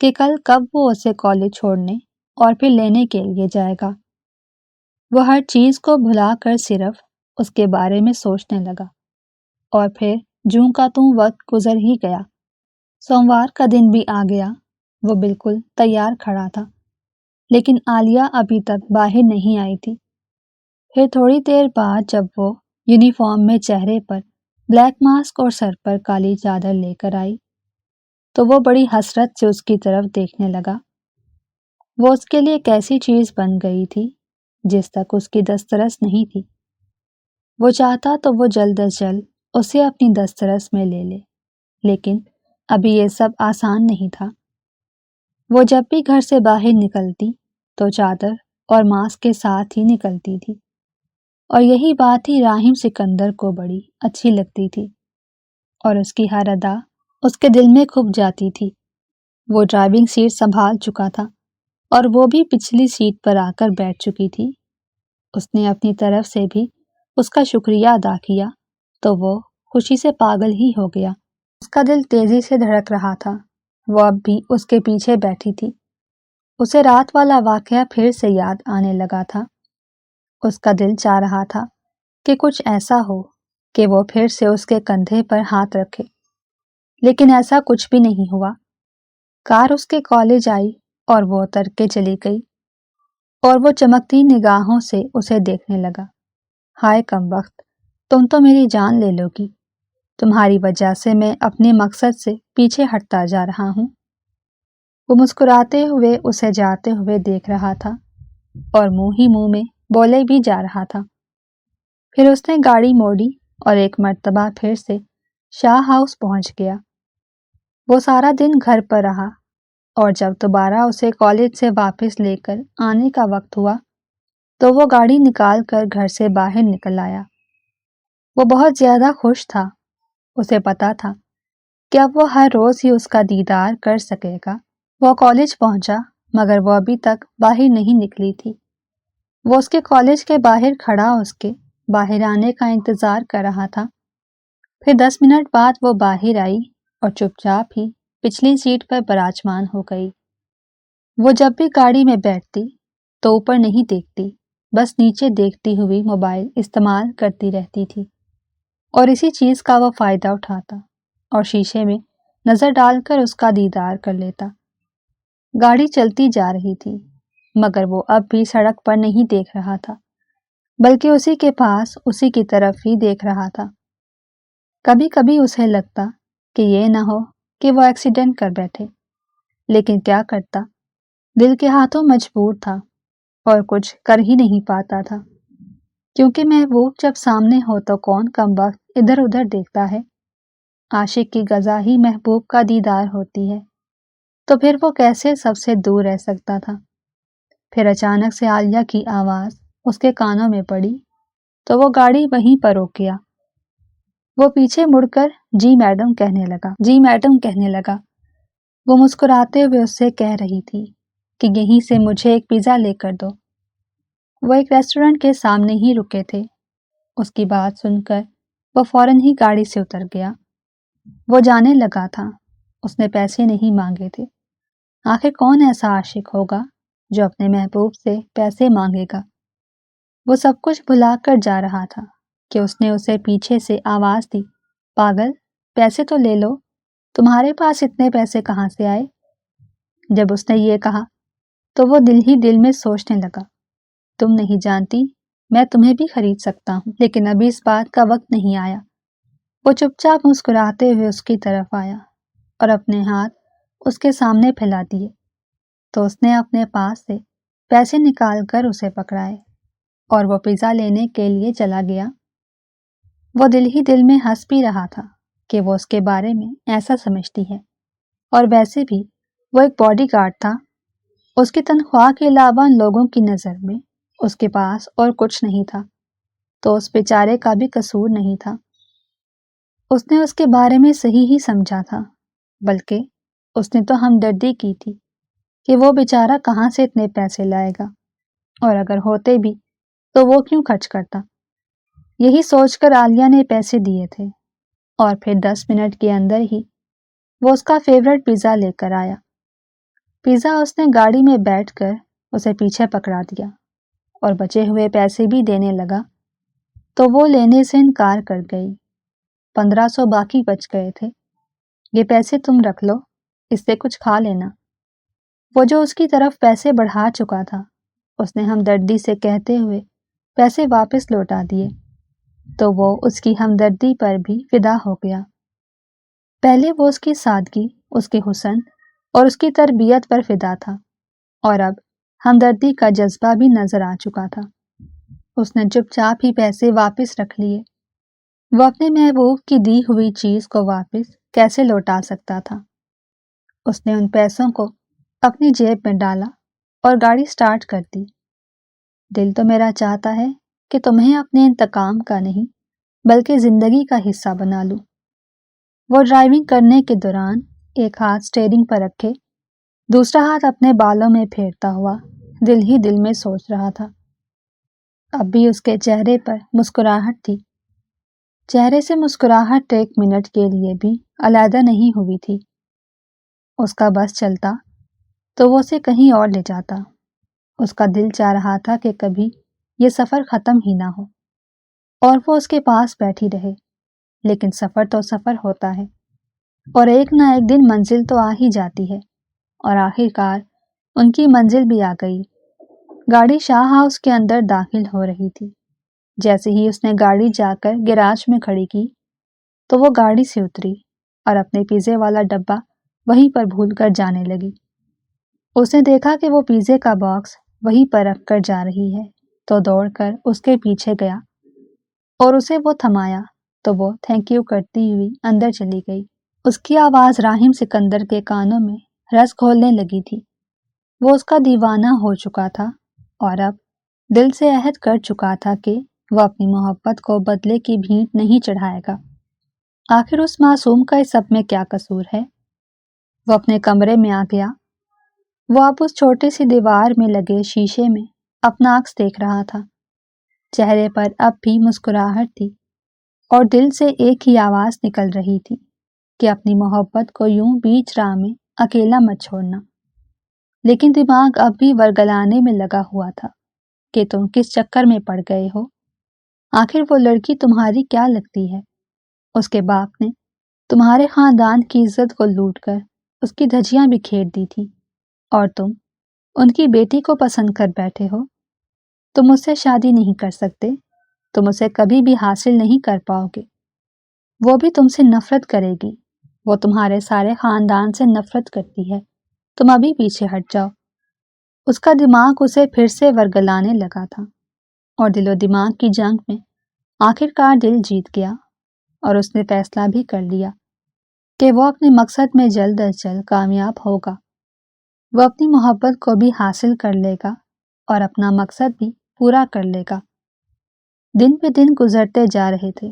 کہ کل کب وہ اسے کالج چھوڑنے اور پھر لینے کے لیے جائے گا۔ وہ ہر چیز کو بھلا کر صرف اس کے بارے میں سوچنے لگا اور پھر جوں کا توں وقت گزر ہی گیا۔ سوموار کا دن بھی آ گیا۔ وہ بالکل تیار کھڑا تھا، لیکن عالیہ ابھی تک باہر نہیں آئی تھی۔ پھر تھوڑی دیر بعد جب وہ یونیفارم میں چہرے پر بلیک ماسک اور سر پر کالی چادر لے کر آئی تو وہ بڑی حسرت سے اس کی طرف دیکھنے لگا۔ وہ اس کے لیے ایک ایسی چیز بن گئی تھی جس تک اس کی دسترس نہیں تھی۔ وہ چاہتا تو وہ جلد از جلد اسے اپنی دسترس میں لے لے، لیکن ابھی یہ سب آسان نہیں تھا۔ وہ جب بھی گھر سے باہر نکلتی تو چادر اور ماسک کے ساتھ ہی نکلتی تھی، اور یہی بات ہی راحم سکندر کو بڑی اچھی لگتی تھی اور اس کی ہر ادا اس کے دل میں کھپ جاتی تھی۔ وہ ڈرائیونگ سیٹ سنبھال چکا تھا اور وہ بھی پچھلی سیٹ پر آ کر بیٹھ چکی تھی۔ اس نے اپنی طرف سے بھی اس کا شکریہ ادا کیا تو وہ خوشی سے پاگل ہی ہو گیا۔ اس کا دل تیزی سے دھڑک رہا تھا۔ وہ اب بھی اس کے پیچھے بیٹھی تھی۔ اسے رات والا واقعہ پھر سے یاد آنے لگا تھا۔ اس کا دل چاہ رہا تھا کہ کچھ ایسا ہو کہ وہ پھر سے اس کے کندھے پر ہاتھ رکھے، لیکن ایسا کچھ بھی نہیں ہوا۔ کار اس کے کالج آئی اور وہ اتر کے چلی گئی اور وہ چمکتی نگاہوں سے اسے دیکھنے لگا۔ ہائے کمبخت، تم تو میری جان لے لو گی، تمہاری وجہ سے میں اپنے مقصد سے پیچھے ہٹتا جا رہا ہوں۔ وہ مسکراتے ہوئے اسے جاتے ہوئے دیکھ رہا تھا اور منہ ہی منہ میں بولے بھی جا رہا تھا۔ پھر اس نے گاڑی موڑی اور ایک مرتبہ پھر سے شاہ ہاؤس پہنچ گیا۔ وہ سارا دن گھر پر رہا اور جب دوبارہ اسے کالج سے واپس لے کر آنے کا وقت ہوا تو وہ گاڑی نکال کر گھر سے باہر نکل آیا۔ وہ بہت زیادہ خوش تھا۔ اسے پتا تھا کہ اب وہ ہر روز ہی اس کا دیدار کر سکے گا۔ وہ کالج پہنچا مگر وہ ابھی تک باہر نہیں نکلی تھی۔ وہ اس کے کالج کے باہر کھڑا اس کے باہر آنے کا انتظار کر رہا تھا۔ پھر 10 منٹ بعد وہ باہر آئی اور چپ چاپ ہی پچھلی سیٹ پر براجمان ہو گئی۔ وہ جب بھی گاڑی میں بیٹھتی تو اوپر نہیں دیکھتی، بس نیچے دیکھتی ہوئی موبائل استعمال کرتی رہتی تھی، اور اسی چیز کا وہ فائدہ اٹھاتا اور شیشے میں نظر ڈال کر اس کا دیدار کر لیتا۔ گاڑی چلتی جا رہی تھی، مگر وہ اب بھی سڑک پر نہیں دیکھ رہا تھا، بلکہ اسی کے پاس اسی کی طرف ہی دیکھ رہا تھا۔ کبھی کبھی اسے لگتا کہ یہ نہ ہو کہ وہ ایکسیڈنٹ کر بیٹھے، لیکن کیا کرتا، دل کے ہاتھوں مجبور تھا اور کچھ کر ہی نہیں پاتا تھا، کیونکہ محبوب جب سامنے ہو تو کون کم وقت ادھر ادھر دیکھتا ہے۔ عاشق کی غذا ہی محبوب کا دیدار ہوتی ہے، تو پھر وہ کیسے سب سے دور رہ سکتا تھا؟ پھر اچانک سے عالیہ کی آواز اس کے کانوں میں پڑی تو وہ گاڑی وہیں پر روک گیا۔ وہ پیچھے مڑ کر جی میڈم کہنے لگا۔ وہ مسکراتے ہوئے اس سے کہہ رہی تھی کہ یہیں سے مجھے ایک پیزا لے کر دو۔ وہ ایک ریسٹورنٹ کے سامنے ہی رکے تھے۔ اس کی بات سن کر وہ فوراً ہی گاڑی سے اتر گیا۔ وہ جانے لگا تھا، اس نے پیسے نہیں مانگے تھے۔ آخر کون ایسا عاشق ہوگا جو اپنے محبوب سے پیسے مانگے گا؟ وہ سب کچھ بھلا کر جا رہا تھا کہ اس نے اسے پیچھے سے آواز دی، پاگل، پیسے تو لے لو، تمہارے پاس اتنے پیسے کہاں سے آئے؟ جب اس نے یہ کہا تو وہ دل ہی دل میں سوچنے لگا، تم نہیں جانتی میں تمہیں بھی خرید سکتا ہوں، لیکن ابھی اس بات کا وقت نہیں آیا۔ وہ چپ چاپ مسکراتے ہوئے اس کی طرف آیا اور اپنے ہاتھ اس کے سامنے پھیلا دیے، تو اس نے اپنے پاس سے پیسے نکال کر اسے پکڑائے اور وہ پیزا لینے کے لیے چلا گیا۔ وہ دل ہی دل میں ہنس بھی رہا تھا کہ وہ اس کے بارے میں ایسا سمجھتی ہے، اور ویسے بھی وہ ایک باڈی گارڈ تھا۔ اس کی تنخواہ کے علاوہ لوگوں کی نظر میں اس کے پاس اور کچھ نہیں تھا، تو اس بیچارے کا بھی قصور نہیں تھا۔ اس نے اس کے بارے میں صحیح ہی سمجھا تھا، بلکہ اس نے تو ہمدردی کی تھی کہ وہ بیچارہ کہاں سے اتنے پیسے لائے گا، اور اگر ہوتے بھی تو وہ کیوں خرچ کرتا۔ یہی سوچ کر عالیہ نے پیسے دیے تھے، اور پھر 10 منٹ کے اندر ہی وہ اس کا فیورٹ پیزا لے کر آیا۔ پیزا اس نے گاڑی میں بیٹھ کر اسے پیچھے پکڑا دیا اور بچے ہوئے پیسے بھی دینے لگا، تو وہ لینے سے انکار کر گئی۔ 1500 باقی بچ گئے تھے، یہ پیسے تم رکھ لو، اس سے کچھ کھا لینا۔ وہ جو اس کی طرف پیسے بڑھا چکا تھا، اس نے ہمدردی سے کہتے ہوئے پیسے واپس لوٹا دیے، تو وہ اس کی ہمدردی پر بھی فدا ہو گیا۔ پہلے وہ اس کی سادگی، اس کے حسن اور اس کی تربیت پر فدا تھا، اور اب ہمدردی کا جذبہ بھی نظر آ چکا تھا۔ اس نے چپ چاپ ہی پیسے واپس رکھ لیے۔ وہ اپنے محبوب کی دی ہوئی چیز کو واپس کیسے لوٹا سکتا تھا؟ اس نے ان پیسوں کو اپنی جیب میں ڈالا اور گاڑی سٹارٹ کر دی۔ دل تو میرا چاہتا ہے کہ تمہیں اپنے انتقام کا نہیں بلکہ زندگی کا حصہ بنا لوں۔ وہ ڈرائیونگ کرنے کے دوران ایک ہاتھ اسٹیئرنگ پر رکھے دوسرا ہاتھ اپنے بالوں میں پھیرتا ہوا دل ہی دل میں سوچ رہا تھا۔ اب بھی اس کے چہرے پر مسکراہٹ تھی، چہرے سے مسکراہٹ 1 منٹ کے لیے بھی علیحدہ نہیں ہوئی تھی۔ اس کا بس چلتا تو وہ اسے کہیں اور لے جاتا۔ اس کا دل چاہ رہا تھا کہ کبھی یہ سفر ختم ہی نہ ہو اور وہ اس کے پاس بیٹھی رہے، لیکن سفر تو سفر ہوتا ہے، اور ایک نہ ایک دن منزل تو آ ہی جاتی ہے، اور آخر کار ان کی منزل بھی آ گئی۔ گاڑی شاہ ہاؤس کے اندر داخل ہو رہی تھی۔ جیسے ہی اس نے گاڑی جا کر گیراج میں کھڑی کی تو وہ گاڑی سے اتری اور اپنے پیزے والا ڈبہ وہیں پر بھول کر جانے لگی۔ اس نے دیکھا کہ وہ پیزے کا باکس وہیں پر رکھ کر جا رہی ہے، تو دوڑ کر اس کے پیچھے گیا اور اسے وہ تھمایا، تو وہ تھینک یو کرتی ہوئی اندر چلی گئی۔ اس کی آواز راحم سکندر کے کانوں میں رس گھولنے لگی تھی۔ وہ اس کا دیوانہ ہو چکا تھا اور اب دل سے عہد کر چکا تھا کہ وہ اپنی محبت کو بدلے کی بھینٹ نہیں چڑھائے گا۔ آخر اس معصوم کا اس سب میں کیا قصور ہے؟ وہ اپنے کمرے میں آ گیا۔ وہ اب اس چھوٹی سی دیوار میں لگے شیشے میں اپنا عکس دیکھ رہا تھا۔ چہرے پر اب بھی مسکراہٹ تھی، اور دل سے ایک ہی آواز نکل رہی تھی کہ اپنی محبت کو یوں بیچ راہ میں اکیلا مت چھوڑنا۔ لیکن دماغ اب بھی ورگلانے میں لگا ہوا تھا کہ تم کس چکر میں پڑ گئے ہو۔ آخر وہ لڑکی تمہاری کیا لگتی ہے؟ اس کے باپ نے تمہارے خاندان کی عزت کو لوٹ کر اس کی دھجیاں بکھیر دی تھی، اور تم ان کی بیٹی کو پسند کر بیٹھے ہو۔ تم اس سے شادی نہیں کر سکتے، تم اسے کبھی بھی حاصل نہیں کر پاؤ گے۔ وہ بھی تم سے نفرت کرے گی، وہ تمہارے سارے خاندان سے نفرت کرتی ہے، تم ابھی پیچھے ہٹ جاؤ۔ اس کا دماغ اسے پھر سے ورگلانے لگا تھا، اور دل و دماغ کی جنگ میں آخر کار دل جیت گیا، اور اس نے فیصلہ بھی کر لیا کہ وہ اپنے مقصد میں جلد از جلد کامیاب ہوگا۔ وہ اپنی محبت کو بھی حاصل کر لے گا اور اپنا مقصد بھی پورا کر لے گا۔ دن پہ دن گزرتے جا رہے تھے،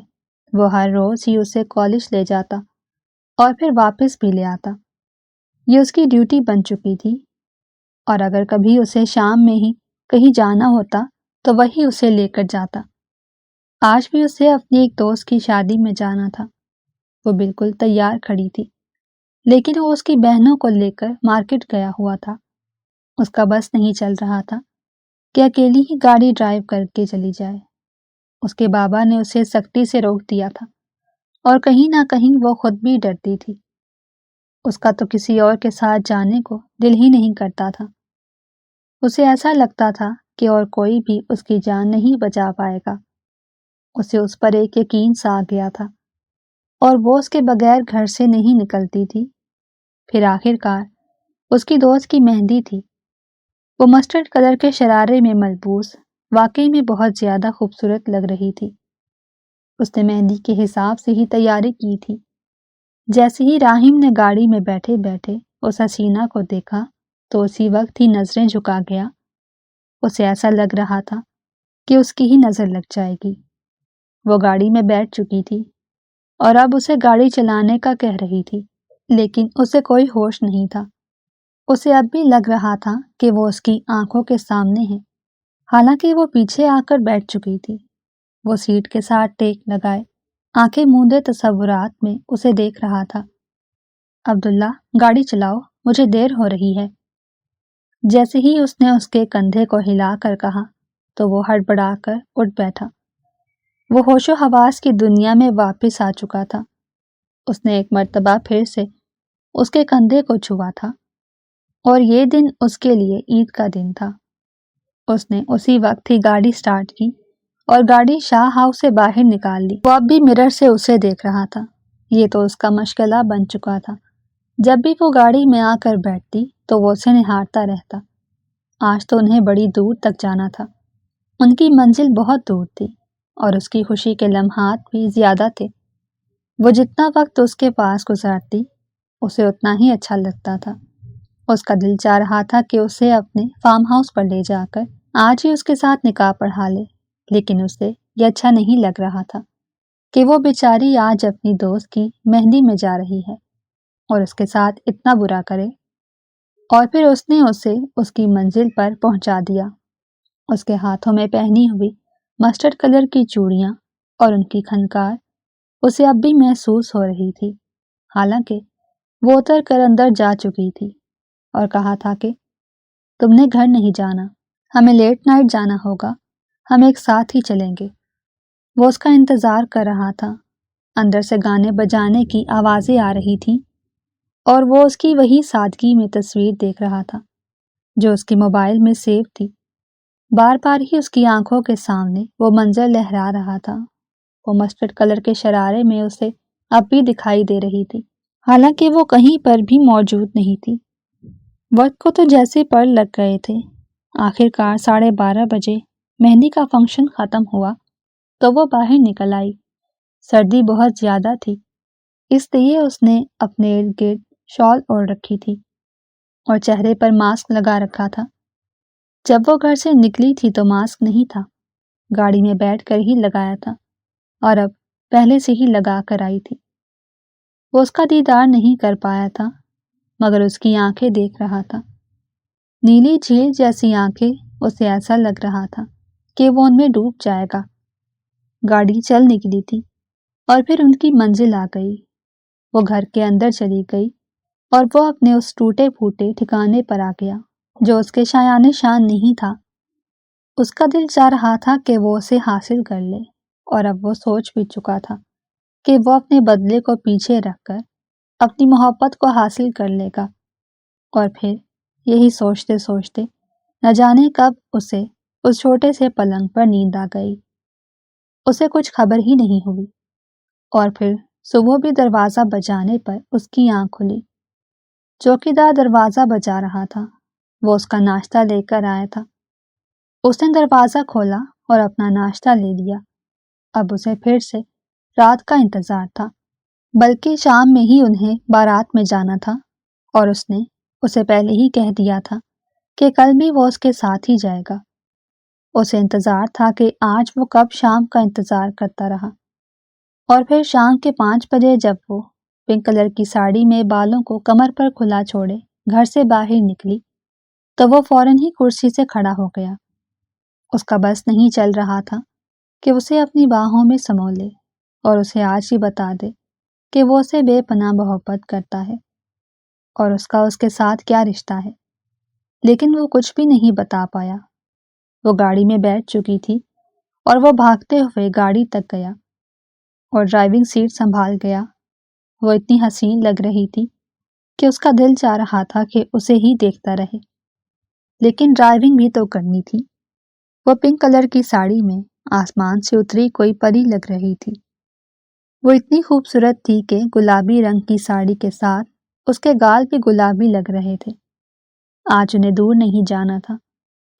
وہ ہر روز ہی اسے کالج لے جاتا اور پھر واپس بھی لے آتا۔ یہ اس کی ڈیوٹی بن چکی تھی، اور اگر کبھی اسے شام میں ہی کہیں جانا ہوتا تو وہی اسے لے کر جاتا۔ آج بھی اسے اپنی ایک دوست کی شادی میں جانا تھا۔ وہ بالکل تیار کھڑی تھی، لیکن وہ اس کی بہنوں کو لے کر مارکیٹ گیا ہوا تھا۔ اس کا بس نہیں چل رہا تھا کہ اکیلی ہی گاڑی ڈرائیو کر کے چلی جائے۔ اس کے بابا نے اسے سختی سے روک دیا تھا، اور کہیں نہ کہیں وہ خود بھی ڈرتی تھی۔ اس کا تو کسی اور کے ساتھ جانے کو دل ہی نہیں کرتا تھا۔ اسے ایسا لگتا تھا کہ اور کوئی بھی اس کی جان نہیں بچا پائے گا۔ اسے اس پر ایک یقین سا آ گیا تھا، اور وہ اس کے بغیر گھر سے نہیں نکلتی تھی۔ پھر آخر کار اس کی دوست کی مہندی تھی۔ وہ مسٹرڈ کلر کے شرارے میں ملبوس واقعی میں بہت زیادہ خوبصورت لگ رہی تھی۔ اس نے مہندی کے حساب سے ہی تیاری کی تھی۔ جیسے ہی راہیم نے گاڑی میں بیٹھے بیٹھے اس حسینہ کو دیکھا تو اسی وقت ہی نظریں جھکا گیا۔ اسے ایسا لگ رہا تھا کہ اس کی ہی نظر لگ جائے گی۔ وہ گاڑی میں بیٹھ چکی تھی اور اب اسے گاڑی چلانے کا کہہ رہی تھی، لیکن اسے کوئی ہوش نہیں تھا۔ اسے اب بھی لگ رہا تھا کہ وہ اس کی آنکھوں کے سامنے ہے، حالانکہ وہ پیچھے آ کر بیٹھ چکی تھی۔ وہ سیٹ کے ساتھ ٹیک لگائے آنکھیں موندے تصورات میں اسے دیکھ رہا تھا۔ عبداللہ، گاڑی چلاؤ، مجھے دیر ہو رہی ہے۔ جیسے ہی اس نے اس کے کندھے کو ہلا کر کہا تو وہ ہڑبڑا کر اٹھ بیٹھا۔ وہ ہوش و حواس کی دنیا میں واپس آ چکا تھا۔ اس نے ایک مرتبہ پھر سے اس کے کندھے کو چھوا تھا، اور یہ دن اس کے لیے عید کا دن تھا۔ اس نے اسی وقت ہی گاڑی سٹارٹ کی اور گاڑی شاہ ہاؤس سے باہر نکال لی۔ وہ اب بھی مرر سے اسے دیکھ رہا تھا۔ یہ تو اس کا مشغلہ بن چکا تھا۔ جب بھی وہ گاڑی میں آ کر بیٹھتی تو وہ اسے نہارتا رہتا۔ آج تو انہیں بڑی دور تک جانا تھا۔ ان کی منزل بہت دور تھی، اور اس کی خوشی کے لمحات بھی زیادہ تھے۔ وہ جتنا وقت اس کے پاس گزارتی اسے اتنا ہی اچھا لگتا تھا۔ اس کا دل چاہ رہا تھا کہ اسے اپنے فارم ہاؤس پر لے جا کر آج ہی اس کے ساتھ نکاح پڑھا لے، لیکن اسے یہ اچھا نہیں لگ رہا تھا کہ وہ بیچاری آج اپنی دوست کی مہندی میں جا رہی ہے اور اس کے ساتھ اتنا برا کرے۔ اور پھر اس نے اسے اس کی منزل پر پہنچا دیا۔ اس کے ہاتھوں میں پہنی ہوئی مسٹرڈ کلر کی چوڑیاں اور ان کی کھنکار اسے اب بھی محسوس ہو رہی تھی، حالانکہ وہ اتر کر اندر جا چکی تھی اور کہا تھا کہ تم نے گھر نہیں جانا، ہمیں لیٹ نائٹ جانا ہوگا، ہم ایک ساتھ ہی چلیں گے۔ وہ اس کا انتظار کر رہا تھا۔ اندر سے گانے بجانے کی آوازیں آ رہی تھیں، اور وہ اس کی وہی سادگی میں تصویر دیکھ رہا تھا جو اس کے موبائل میں سیو تھی۔ بار بار ہی اس کی آنکھوں کے سامنے وہ منظر لہرا رہا تھا۔ وہ مسٹرڈ کلر کے شرارے میں اسے اب بھی دکھائی دے رہی تھی، حالانکہ وہ کہیں پر بھی موجود نہیں تھی۔ وقت کو تو جیسے پڑ لگ گئے تھے۔ آخر کار 12:30 بجے مہندی کا فنکشن ختم ہوا تو وہ باہر نکل آئی۔ سردی بہت زیادہ تھی، اس لیے اس نے اپنے ارد گرد شال اوڑھ رکھی تھی اور چہرے پر ماسک لگا رکھا تھا۔ جب وہ گھر سے نکلی تھی تو ماسک نہیں تھا، گاڑی میں بیٹھ کر ہی لگایا تھا، اور اب پہلے سے ہی لگا کر آئی تھی۔ وہ اس کا دیدار نہیں کر پایا تھا، مگر اس کی آنکھیں دیکھ رہا تھا۔ نیلی جھیل جیسی آنکھیں، اسے ایسا لگ رہا تھا کہ وہ ان میں ڈوب جائے گا۔ گاڑی چل نکلی تھی۔ اور پھر ان کی منزل آ گئی۔ وہ گھر کے اندر چلی گئی اور وہ اپنے اس ٹوٹے پھوٹے ٹھکانے پر آ گیا جو اس کے شایان شان نہیں تھا۔ اس کا دل چاہ رہا تھا کہ وہ اسے حاصل کر لے، اور اب وہ سوچ بھی چکا تھا کہ وہ اپنے بدلے کو پیچھے رکھ کر اپنی محبت کو حاصل کر لے گا۔ اور پھر یہی سوچتے سوچتے نہ جانے کب اسے اس چھوٹے سے پلنگ پر نیند آ گئی۔ اسے کچھ خبر ہی نہیں ہوئی، اور پھر صبح بھی دروازہ بجانے پر اس کی آنکھ کھلی۔ چوکیدار دروازہ بجا رہا تھا، وہ اس کا ناشتہ لے کر آیا تھا۔ اس نے دروازہ کھولا اور اپنا ناشتہ لے لیا۔ اب اسے پھر سے رات کا انتظار تھا، بلکہ شام میں ہی انہیں بارات میں جانا تھا، اور اس نے اسے پہلے ہی کہہ دیا تھا کہ کل بھی وہ اس کے ساتھ ہی جائے گا۔ اسے انتظار تھا کہ آج وہ کب شام کا انتظار کرتا رہا، اور پھر شام کے 5 بجے جب وہ پنک کلر کی ساڑی میں بالوں کو کمر پر کھلا چھوڑے گھر سے باہر نکلی تو وہ فوراً ہی کرسی سے کھڑا ہو گیا۔ اس کا بس نہیں چل رہا تھا کہ اسے اپنی باہوں میں سمو لے اور اسے آج ہی بتا دے کہ وہ اسے بے پناہ محبت کرتا ہے اور اس کا اس کے ساتھ کیا رشتہ ہے، لیکن وہ کچھ بھی نہیں بتا پایا۔ وہ گاڑی میں بیٹھ چکی تھی اور وہ بھاگتے ہوئے گاڑی تک گیا اور ڈرائیونگ سیٹ سنبھال گیا۔ وہ اتنی حسین لگ رہی تھی کہ اس کا دل چاہ رہا تھا کہ اسے ہی دیکھتا رہے، لیکن ڈرائیونگ بھی تو کرنی تھی۔ وہ پنک کلر کی ساڑی میں آسمان سے اتری کوئی پری لگ رہی تھی۔ وہ اتنی خوبصورت تھی کہ گلابی رنگ کی ساڑی کے ساتھ اس کے گال بھی گلابی لگ رہے تھے۔ آج انہیں دور نہیں جانا تھا،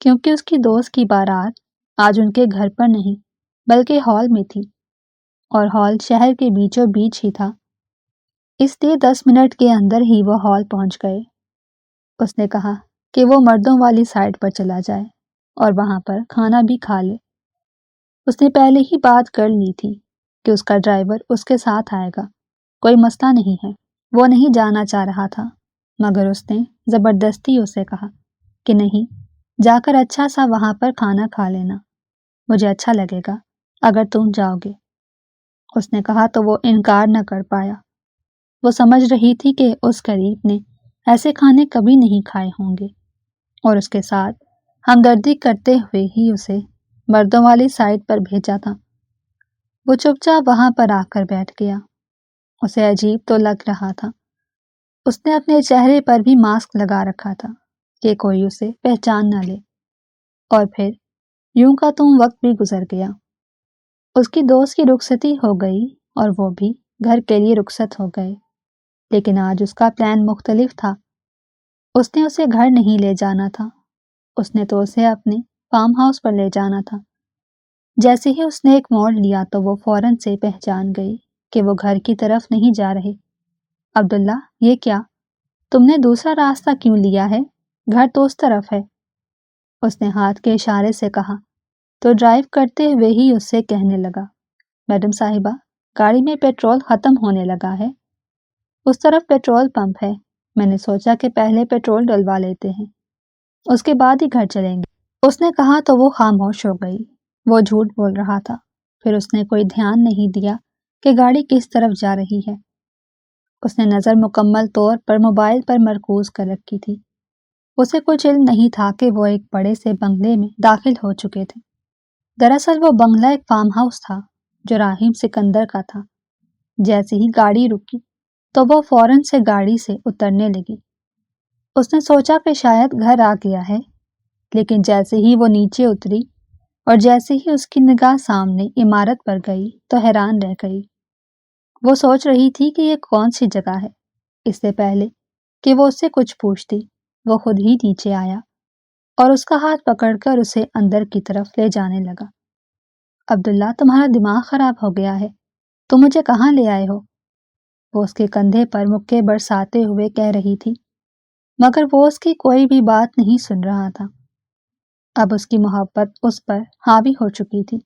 کیونکہ اس کی دوست کی بارات آج ان کے گھر پر نہیں بلکہ ہال میں تھی، اور ہال شہر کے بیچوں بیچ ہی تھا۔ اس لیے 10 منٹ کے اندر ہی وہ ہال پہنچ گئے۔ اس نے کہا کہ وہ مردوں والی سائڈ پر چلا جائے اور وہاں پر کھانا بھی کھا لے۔ اس نے پہلے ہی بات کر لی تھی کہ اس کا ڈرائیور اس کے ساتھ آئے گا، کوئی مسئلہ نہیں ہے۔ وہ نہیں جانا چاہ رہا تھا، مگر اس نے زبردستی اسے کہا کہ نہیں، جا کر اچھا سا وہاں پر کھانا کھا لینا، مجھے اچھا لگے گا اگر تم جاؤ گے۔ اس نے کہا تو وہ انکار نہ کر پایا۔ وہ سمجھ رہی تھی کہ اس غریب نے ایسے کھانے کبھی نہیں کھائے ہوں گے، اور اس کے ساتھ ہمدردی کرتے ہوئے ہی اسے مردوں والی سائڈ پر بھیجا تھا۔ وہ چپ چاپ وہاں پر آ کر بیٹھ گیا۔ اسے عجیب تو لگ رہا تھا۔ اس نے اپنے چہرے پر بھی ماسک لگا رکھا تھا کہ کوئی اسے پہچان نہ لے، اور پھر یوں کا توں وقت بھی گزر گیا۔ اس کی دوست کی رخصتی ہو گئی اور وہ بھی گھر کے لیے رخصت ہو گئے، لیکن آج اس کا پلان مختلف تھا۔ اس نے اسے گھر نہیں لے جانا تھا، اس نے تو اسے اپنے فارم ہاؤس پر لے جانا تھا۔ جیسے ہی اس نے ایک موڑ لیا تو وہ فوراً سے پہچان گئی کہ وہ گھر کی طرف نہیں جا رہے۔ عبداللہ، یہ کیا؟ تم نے دوسرا راستہ کیوں لیا ہے؟ گھر تو اس طرف ہے۔ اس نے ہاتھ کے اشارے سے کہا تو ڈرائیو کرتے ہوئے ہی اس سے کہنے لگا، میڈم صاحبہ، گاڑی میں پیٹرول ختم ہونے لگا ہے، اس طرف پیٹرول پمپ ہے، میں نے سوچا کہ پہلے پیٹرول ڈلوا لیتے ہیں، اس کے بعد ہی گھر چلیں گے۔ اس نے کہا تو وہ خاموش ہو گئی۔ وہ جھوٹ بول رہا تھا۔ پھر اس نے کوئی دھیان نہیں دیا کہ گاڑی کس طرف جا رہی ہے۔ اس نے نظر مکمل طور پر موبائل پر مرکوز کر رکھی تھی۔ اسے کچھ علم نہیں تھا کہ وہ ایک بڑے سے بنگلے میں داخل ہو چکے تھے۔ دراصل وہ بنگلہ ایک فارم ہاؤس تھا جو راحیم سکندر کا تھا۔ جیسے ہی گاڑی رکی تو وہ فوراً سے گاڑی سے اترنے لگی۔ اس نے سوچا کہ شاید گھر آ گیا ہے، لیکن جیسے ہی وہ نیچے اتری اور جیسے ہی اس کی نگاہ سامنے عمارت پر گئی تو حیران رہ گئی۔ وہ سوچ رہی تھی کہ یہ کون سی جگہ ہے۔ اس سے پہلے کہ وہ اس سے کچھ پوچھتی، وہ خود ہی نیچے آیا اور اس کا ہاتھ پکڑ کر اسے اندر کی طرف لے جانے لگا۔ عبداللہ، تمہارا دماغ خراب ہو گیا ہے، تم مجھے کہاں لے آئے ہو؟ وہ اس کے کندھے پر مکے برساتے ہوئے کہہ رہی تھی، مگر وہ اس کی کوئی بھی بات نہیں سن رہا تھا۔ اب اس کی محبت اس پر حاوی ہو چکی تھی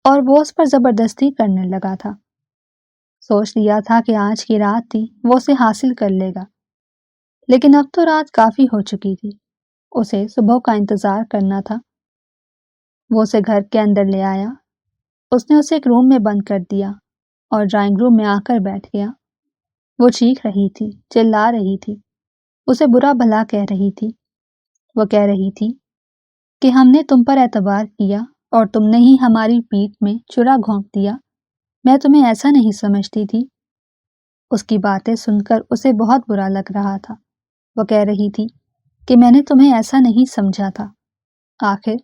اور وہ اس پر زبردستی کرنے لگا تھا۔ سوچ لیا تھا کہ آج کی رات تھی، وہ اسے حاصل کر لے گا، لیکن اب تو رات کافی ہو چکی تھی، اسے صبح کا انتظار کرنا تھا۔ وہ اسے گھر کے اندر لے آیا۔ اس نے اسے ایک روم میں بند کر دیا اور ڈرائنگ روم میں آ کر بیٹھ گیا۔ وہ چیخ رہی تھی، چلا رہی تھی، اسے برا بھلا کہہ رہی تھی۔ وہ کہہ رہی تھی کہ ہم نے تم پر اعتبار کیا اور تم نے ہی ہماری پیٹھ میں چھرا گھونپ دیا، میں تمہیں ایسا نہیں سمجھتی تھی۔ اس کی باتیں سن کر اسے بہت برا لگ رہا تھا۔ وہ کہہ رہی تھی کہ میں نے تمہیں ایسا نہیں سمجھا تھا۔ آخر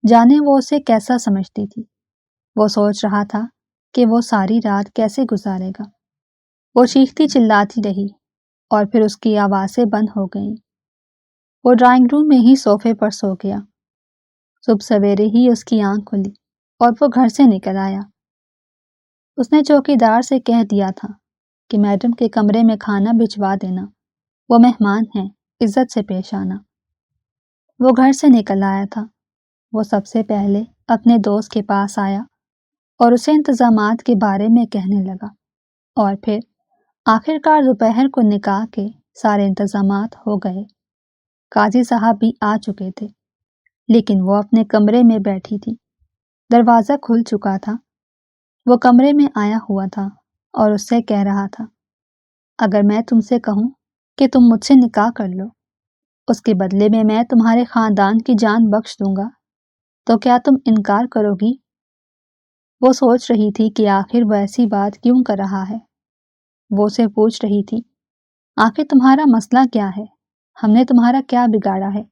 جانے وہ اسے کیسا سمجھتی تھی۔ وہ سوچ رہا تھا کہ وہ ساری رات کیسے گزارے گا۔ وہ چیختی چلاتی رہی اور پھر اس کی آوازیں بند ہو گئیں۔ وہ ڈرائنگ روم میں ہی صوفے پر سو گیا۔ صبح سویرے ہی اس کی آنکھ کھلی اور وہ گھر سے نکل آیا۔ اس نے چوکیدار سے کہہ دیا تھا کہ میڈم کے کمرے میں کھانا بھجوا دینا، وہ مہمان ہیں، عزت سے پیش آنا۔ وہ گھر سے نکل آیا تھا۔ وہ سب سے پہلے اپنے دوست کے پاس آیا اور اسے انتظامات کے بارے میں کہنے لگا، اور پھر آخر کار دوپہر کو نکاح کے سارے انتظامات ہو گئے۔ قاضی صاحب بھی آ چکے تھے، لیکن وہ اپنے کمرے میں بیٹھی تھی۔ دروازہ کھل چکا تھا۔ وہ کمرے میں آیا ہوا تھا اور اس سے کہہ رہا تھا، اگر میں تم سے کہوں کہ تم مجھ سے نکاح کر لو، اس کے بدلے میں تمہارے خاندان کی جان بخش دوں گا، تو کیا تم انکار کرو گی؟ وہ سوچ رہی تھی کہ آخر وہ ایسی بات کیوں کر رہا ہے۔ وہ اسے پوچھ رہی تھی، آخر تمہارا مسئلہ کیا ہے؟ ہم نے تمہارا کیا بگاڑا ہے؟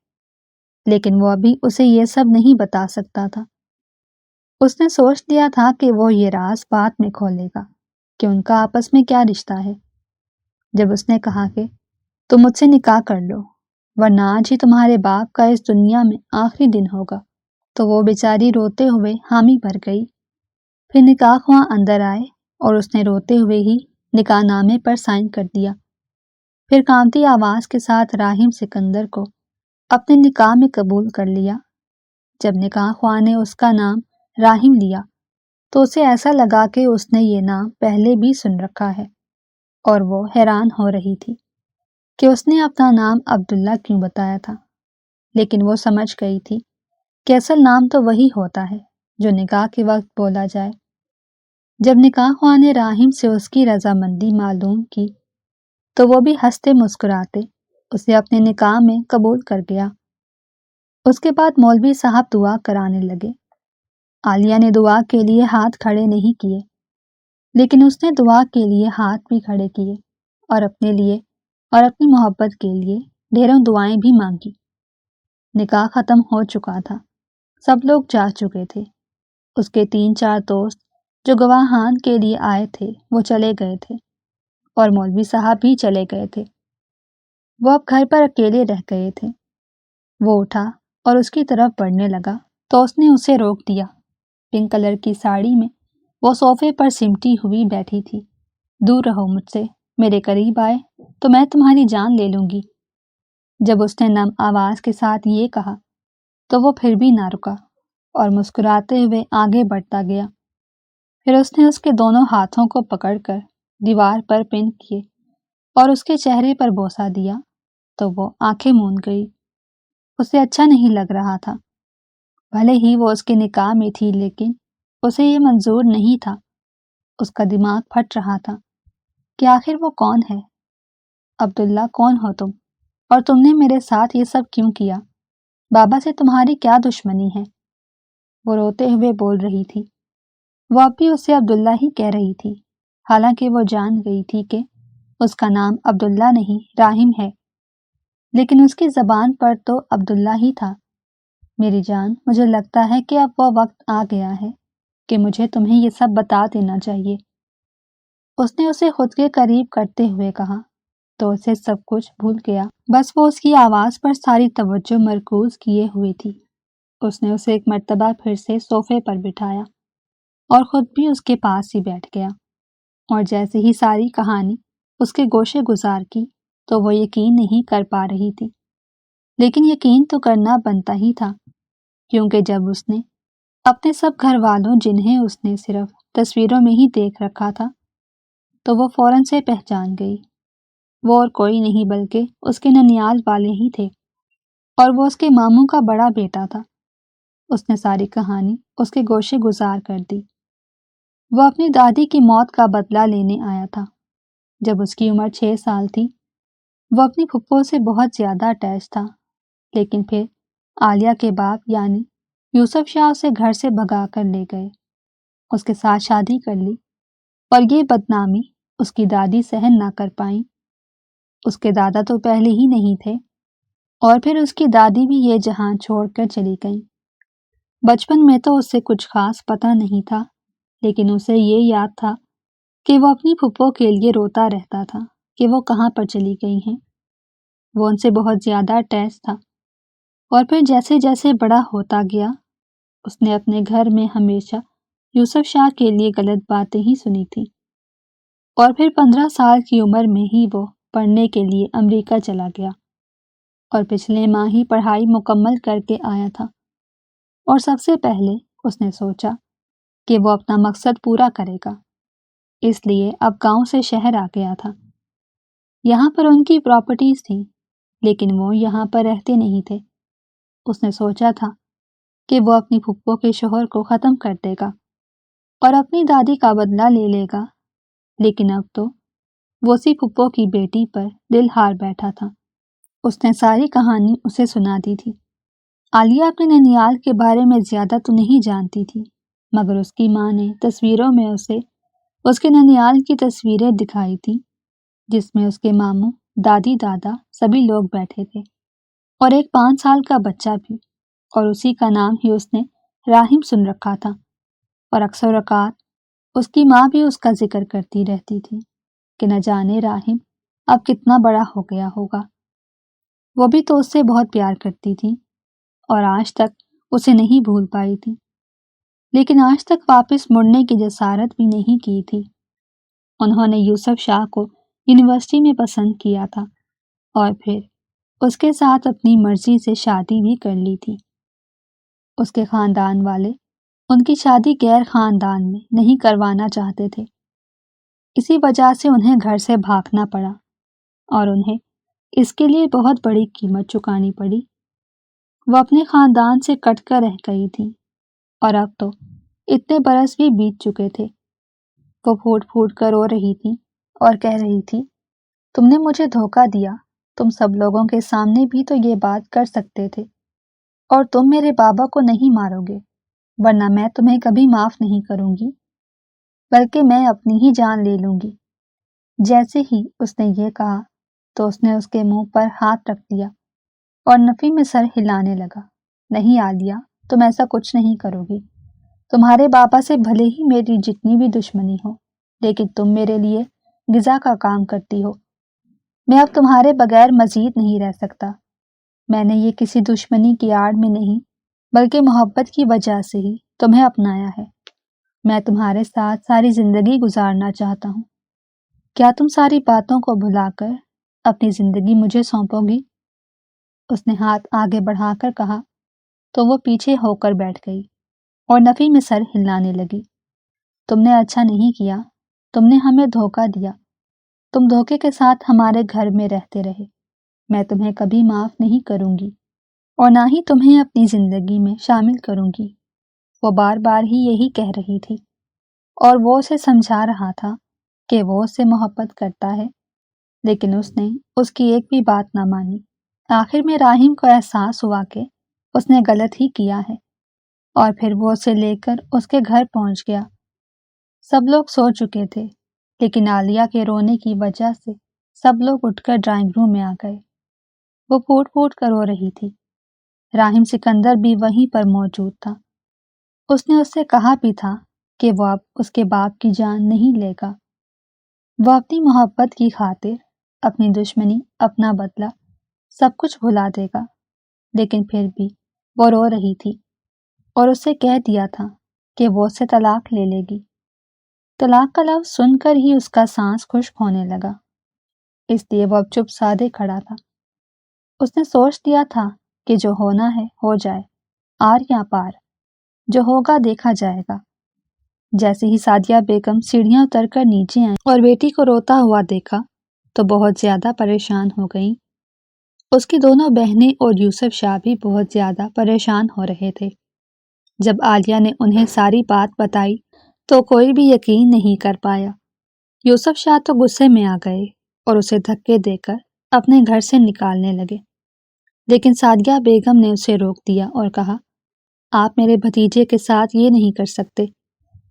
لیکن وہ ابھی اسے یہ سب نہیں بتا سکتا تھا۔ اس نے سوچ لیا تھا کہ وہ یہ راز بات میں کھولے گا کہ ان کا آپس میں کیا رشتہ ہے۔ جب اس نے کہا کہ تم مجھ سے نکاح کر لو ورنہ آج ہی تمہارے باپ کا اس دنیا میں آخری دن ہوگا، تو وہ بیچاری روتے ہوئے حامی بھر گئی۔ پھر نکاح خواں اندر آئے اور اس نے روتے ہوئے ہی نکاح نامے پر سائن کر دیا۔ پھر کانپتی آواز کے ساتھ راحم سکندر کو اپنے نکاح میں قبول کر لیا۔ جب نکاح خواں نے اس کا نام راحم لیا تو اسے ایسا لگا کہ اس نے یہ نام پہلے بھی سن رکھا ہے، اور وہ حیران ہو رہی تھی کہ اس نے اپنا نام عبداللہ کیوں بتایا تھا، لیکن وہ سمجھ گئی تھی کہ اصل نام تو وہی ہوتا ہے جو نکاح کے وقت بولا جائے۔ جب نکاح خواں نے راحم سے اس کی رضامندی معلوم کی تو وہ بھی ہنستے مسکراتے اسے اپنے نکاح میں قبول کر گیا۔ اس کے بعد مولوی صاحب دعا کرانے لگے۔ عالیہ نے دعا کے لیے ہاتھ کھڑے نہیں کیے، لیکن اس نے دعا کے لیے ہاتھ بھی کھڑے کیے اور اپنے لیے اور اپنی محبت کے لیے ڈھیروں دعائیں بھی مانگی۔ نکاح ختم ہو چکا تھا، سب لوگ جا چکے تھے۔ اس کے 3-4 دوست جو گواہان کے لیے آئے تھے وہ چلے گئے تھے، اور مولوی صاحب بھی چلے گئے تھے۔ وہ اب گھر پر اکیلے رہ گئے تھے۔ وہ اٹھا اور اس کی طرف بڑھنے لگا تو اس نے اسے روک دیا۔ پنک کلر کی ساڑی میں وہ صوفے پر سمٹی ہوئی بیٹھی تھی۔ دور رہو مجھ سے، میرے قریب آئے تو میں تمہاری جان لے لوں گی۔ جب اس نے نم آواز کے ساتھ یہ کہا تو وہ پھر بھی نہ رکا اور مسکراتے ہوئے آگے بڑھتا گیا۔ پھر اس نے اس کے دونوں ہاتھوں کو پکڑ کر دیوار پر پن کیے اور اس کے چہرے پر بوسہ دیا تو وہ آنکھیں موند گئی۔ اسے اچھا نہیں لگ رہا تھا۔ بھلے ہی وہ اس کے نکاح میں تھی، لیکن اسے یہ منظور نہیں تھا۔ اس کا دماغ پھٹ رہا تھا کہ آخر وہ کون ہے؟ عبداللہ، کون ہو تم؟ اور تم نے میرے ساتھ یہ سب کیوں کیا؟ بابا سے تمہاری کیا دشمنی ہے؟ وہ روتے ہوئے بول رہی تھی۔ وہ اب بھی اسے عبداللہ ہی کہہ رہی تھی، حالانکہ وہ جان گئی تھی کہ اس کا نام عبداللہ نہیں راحم ہے، لیکن اس کی زبان پر تو عبداللہ ہی تھا۔ میری جان، مجھے لگتا ہے کہ اب وہ وقت آ گیا ہے کہ مجھے تمہیں یہ سب بتا دینا چاہیے۔ اس نے اسے خود کے قریب کرتے ہوئے کہا تو اسے سب کچھ بھول گیا، بس وہ اس کی آواز پر ساری توجہ مرکوز کیے ہوئی تھی۔ اس نے اسے ایک مرتبہ پھر سے صوفے پر بٹھایا اور خود بھی اس کے پاس ہی بیٹھ گیا، اور جیسے ہی ساری کہانی اس کے گوشے گزار کی تو وہ یقین نہیں کر پا رہی تھی، لیکن یقین تو کرنا بنتا ہی تھا، کیونکہ جب اس نے اپنے سب گھر والوں جنہیں اس نے صرف تصویروں میں ہی دیکھ رکھا تھا تو وہ فوراً سے پہچان گئی۔ وہ اور کوئی نہیں بلکہ اس کے ننیال والے ہی تھے، اور وہ اس کے ماموں کا بڑا بیٹا تھا۔ اس نے ساری کہانی اس کے گوشے گزار کر دی۔ وہ اپنی دادی کی موت کا بدلہ لینے آیا تھا۔ جب اس کی عمر 6 سال تھی وہ اپنی پھپھو سے بہت زیادہ اٹیچ تھا، لیکن پھر عالیہ کے باپ یعنی یوسف شاہ اسے گھر سے بھگا کر لے گئے، اس کے ساتھ شادی کر لی، اور یہ بدنامی اس کی دادی سہن نہ کر پائیں۔ اس کے دادا تو پہلے ہی نہیں تھے، اور پھر اس کی دادی بھی یہ جہان چھوڑ کر چلی گئیں۔ بچپن میں تو اس سے کچھ خاص پتہ نہیں تھا، لیکن اسے یہ یاد تھا کہ وہ اپنی پھپھو کے لیے روتا رہتا تھا کہ وہ کہاں پر چلی گئی ہیں۔ وہ ان سے بہت زیادہ اٹیچ تھا، اور پھر جیسے جیسے بڑا ہوتا گیا اس نے اپنے گھر میں ہمیشہ یوسف شاہ کے لیے غلط باتیں ہی سنی تھی، اور پھر 15 سال کی عمر میں ہی وہ پڑھنے کے لیے امریکہ چلا گیا، اور پچھلے ماہ ہی پڑھائی مکمل کر کے آیا تھا، اور سب سے پہلے اس نے سوچا کہ وہ اپنا مقصد پورا کرے گا، اس لیے اب گاؤں سے شہر آ گیا تھا۔ یہاں پر ان کی پراپرٹیز تھیں، لیکن وہ یہاں پر رہتے نہیں تھے۔ اس نے سوچا تھا کہ وہ اپنی پھپھو کے شوہر کو ختم کر دے گا اور اپنی دادی کا بدلہ لے لے گا، لیکن اب تو وہ اسی پھپھو کی بیٹی پر دل ہار بیٹھا تھا۔ اس نے ساری کہانی اسے سنا دی تھی۔ عالیہ اپنے ننیال کے بارے میں زیادہ تو نہیں جانتی تھی، مگر اس کی ماں نے تصویروں میں اسے اس کے ننیال کی تصویریں دکھائی تھی، جس میں اس کے ماموں، دادی، دادا سبھی لوگ بیٹھے تھے، اور ایک 5 سال کا بچہ بھی، اور اسی کا نام ہی اس نے راحم سن رکھا تھا، اور اکثر اوقات اس کی ماں بھی اس کا ذکر کرتی رہتی تھی کہ نہ جانے راحم اب کتنا بڑا ہو گیا ہوگا۔ وہ بھی تو اس سے بہت پیار کرتی تھی اور آج تک اسے نہیں بھول پائی تھی، لیکن آج تک واپس مڑنے کی جسارت بھی نہیں کی تھی۔ انہوں نے یوسف شاہ کو یونیورسٹی میں پسند کیا تھا، اور پھر اس کے ساتھ اپنی مرضی سے شادی بھی کر لی تھی۔ اس کے خاندان والے ان کی شادی غیر خاندان میں نہیں کروانا چاہتے تھے، اسی وجہ سے انہیں گھر سے بھاگنا پڑا، اور انہیں اس کے لیے بہت بڑی قیمت چکانی پڑی۔ وہ اپنے خاندان سے کٹ کر رہ گئی تھی، اور اب تو اتنے برس بھی بیت چکے تھے۔ وہ پھوٹ پھوٹ کر رو رہی تھی اور کہہ رہی تھی، تم نے مجھے دھوکہ دیا، تم سب لوگوں کے سامنے بھی تو یہ بات کر سکتے تھے، اور تم میرے بابا کو نہیں مارو گے، ورنہ میں تمہیں کبھی معاف نہیں کروں گی، بلکہ میں اپنی ہی جان لے لوں گی۔ جیسے ہی اس نے یہ کہا تو اس نے اس کے منہ پر ہاتھ رکھ دیا اور نفی میں سر ہلانے لگا۔ نہیں عالیہ، تم ایسا کچھ نہیں کرو گی، تمہارے بابا سے بھلے ہی میری جتنی بھی دشمنی ہو، لیکن تم میرے لیے غذا کا کام کرتی ہو۔ میں اب تمہارے بغیر مزید نہیں رہ سکتا۔ میں نے یہ کسی دشمنی کی آڑ میں نہیں، بلکہ محبت کی وجہ سے ہی تمہیں اپنایا ہے۔ میں تمہارے ساتھ ساری زندگی گزارنا چاہتا ہوں۔ کیا تم ساری باتوں کو بھلا کر اپنی زندگی مجھے سونپو گی؟ اس نے ہاتھ آگے بڑھا کر کہا تو وہ پیچھے ہو کر بیٹھ گئی اور نفی میں سر ہلانے لگی۔ تم نے اچھا نہیں کیا، تم نے ہمیں دھوکہ دیا، تم دھوکے کے ساتھ ہمارے گھر میں رہتے رہے۔ میں تمہیں کبھی معاف نہیں کروں گی، اور نہ ہی تمہیں اپنی زندگی میں شامل کروں گی۔ وہ بار بار ہی یہی کہہ رہی تھی، اور وہ اسے سمجھا رہا تھا کہ وہ اس سے محبت کرتا ہے، لیکن اس نے اس کی ایک بھی بات نہ مانی۔ آخر میں راحم کو احساس ہوا کہ اس نے غلط ہی کیا ہے، اور پھر وہ اسے لے کر اس کے گھر پہنچ گیا۔ سب لوگ سو چکے تھے، لیکن عالیہ کے رونے کی وجہ سے سب لوگ اٹھ کر ڈرائنگ روم میں آ گئے۔ وہ پھوٹ پھوٹ کر رو رہی تھی۔ راحم سکندر بھی وہیں پر موجود تھا۔ اس نے اس سے کہا بھی تھا کہ وہ اب اس کے باپ کی جان نہیں لے گا۔ وہ اپنی محبت کی خاطر اپنی دشمنی، اپنا بدلہ، سب کچھ بھلا دے گا، لیکن پھر بھی وہ رو رہی تھی، اور اس سے کہہ دیا تھا کہ وہ اس سے طلاق لے لے گی۔ طلاق کا لفظ سن کر ہی اس کا سانس خشک ہونے لگا، اس لیے وہ اب چپ سادے کھڑا تھا۔ اس نے سوچ دیا تھا کہ جو ہونا ہے ہو جائے، آر یا پار، جو ہوگا دیکھا جائے گا۔ جیسے ہی سعدیہ بیگم سیڑھیاں اتر کر نیچے آئیں اور بیٹی کو روتا ہوا دیکھا تو بہت زیادہ پریشان ہو گئیں۔ اس کی دونوں بہنیں اور یوسف شاہ بھی بہت زیادہ پریشان ہو رہے تھے۔ جب عالیہ نے انہیں ساری بات بتائی تو کوئی بھی یقین نہیں کر پایا۔ یوسف شاہ تو غصے میں آ گئے اور اسے دھکے دے کر اپنے گھر سے نکالنے لگے، لیکن سعدیہ بیگم نے اسے روک دیا اور کہا، آپ میرے بھتیجے کے ساتھ یہ نہیں کر سکتے،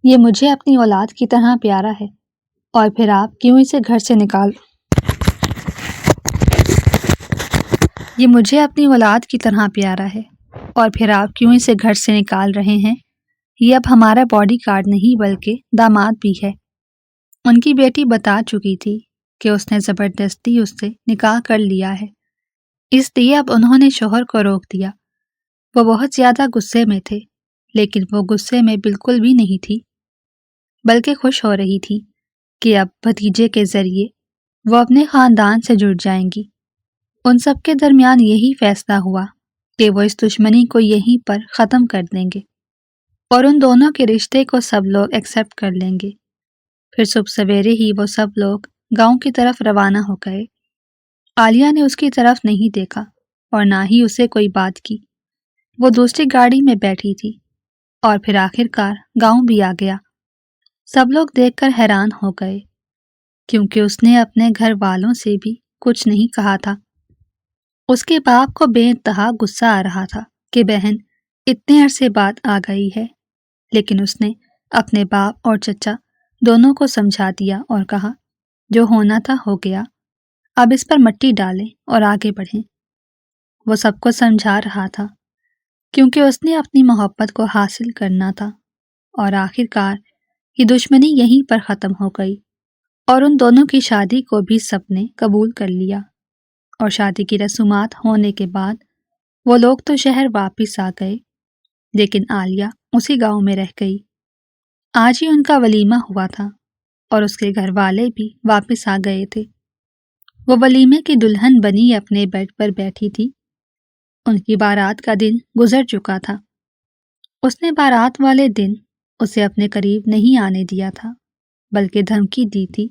یہ مجھے اپنی اولاد کی طرح پیارا ہے، اور پھر آپ کیوں اسے گھر سے نکال یہ مجھے اپنی اولاد کی طرح پیارا ہے اور پھر آپ کیوں اسے گھر سے نکال رہے ہیں؟ یہ اب ہمارا باڈی گارڈ نہیں بلکہ داماد بھی ہے۔ ان کی بیٹی بتا چکی تھی کہ اس نے زبردستی اس سے نکاح کر لیا ہے، اس لیے اب انہوں نے شوہر کو روک دیا۔ وہ بہت زیادہ غصے میں تھے، لیکن وہ غصے میں بالکل بھی نہیں تھی، بلکہ خوش ہو رہی تھی کہ اب بھتیجے کے ذریعے وہ اپنے خاندان سے جڑ جائیں گی۔ ان سب کے درمیان یہی فیصلہ ہوا کہ وہ اس دشمنی کو یہیں پر ختم کر دیں گے اور ان دونوں کے رشتے کو سب لوگ ایکسیپٹ کر لیں گے۔ پھر صبح سویرے ہی وہ سب لوگ گاؤں کی طرف روانہ ہو گئے۔ عالیہ نے اس کی طرف نہیں دیکھا اور نہ ہی اسے کوئی بات کی۔ وہ دوسری گاڑی میں بیٹھی تھی اور پھر آخر کار گاؤں بھی آ گیا۔ سب لوگ دیکھ کر حیران ہو گئے کیونکہ اس نے اپنے گھر والوں سے بھی کچھ نہیں کہا تھا۔ اس کے باپ کو بے انتہا غصہ آ رہا تھا کہ بہن اتنے عرصے بعد آ گئی ہے، لیکن اس نے اپنے باپ اور چچا دونوں کو سمجھا دیا اور کہا، جو ہونا تھا ہو گیا، اب اس پر مٹی ڈالیں اور آگے بڑھیں۔ وہ سب کو سمجھا رہا تھا کیونکہ اس نے اپنی محبت کو حاصل کرنا تھا، اور آخر کار یہ دشمنی یہیں پر ختم ہو گئی اور ان دونوں کی شادی کو بھی سب نے قبول کر لیا۔ اور شادی کی رسومات ہونے کے بعد وہ لوگ تو شہر واپس آ گئے، لیکن عالیہ اسی گاؤں میں رہ گئی۔ آج ہی ان کا ولیمہ ہوا تھا اور اس کے گھر والے بھی واپس آ گئے تھے۔ وہ ولیمے کی دلہن بنی اپنے بیڈ پر بیٹھی تھی۔ ان کی بارات کا دن گزر چکا تھا۔ اس نے بارات والے دن اسے اپنے قریب نہیں آنے دیا تھا، بلکہ دھمکی دی تھی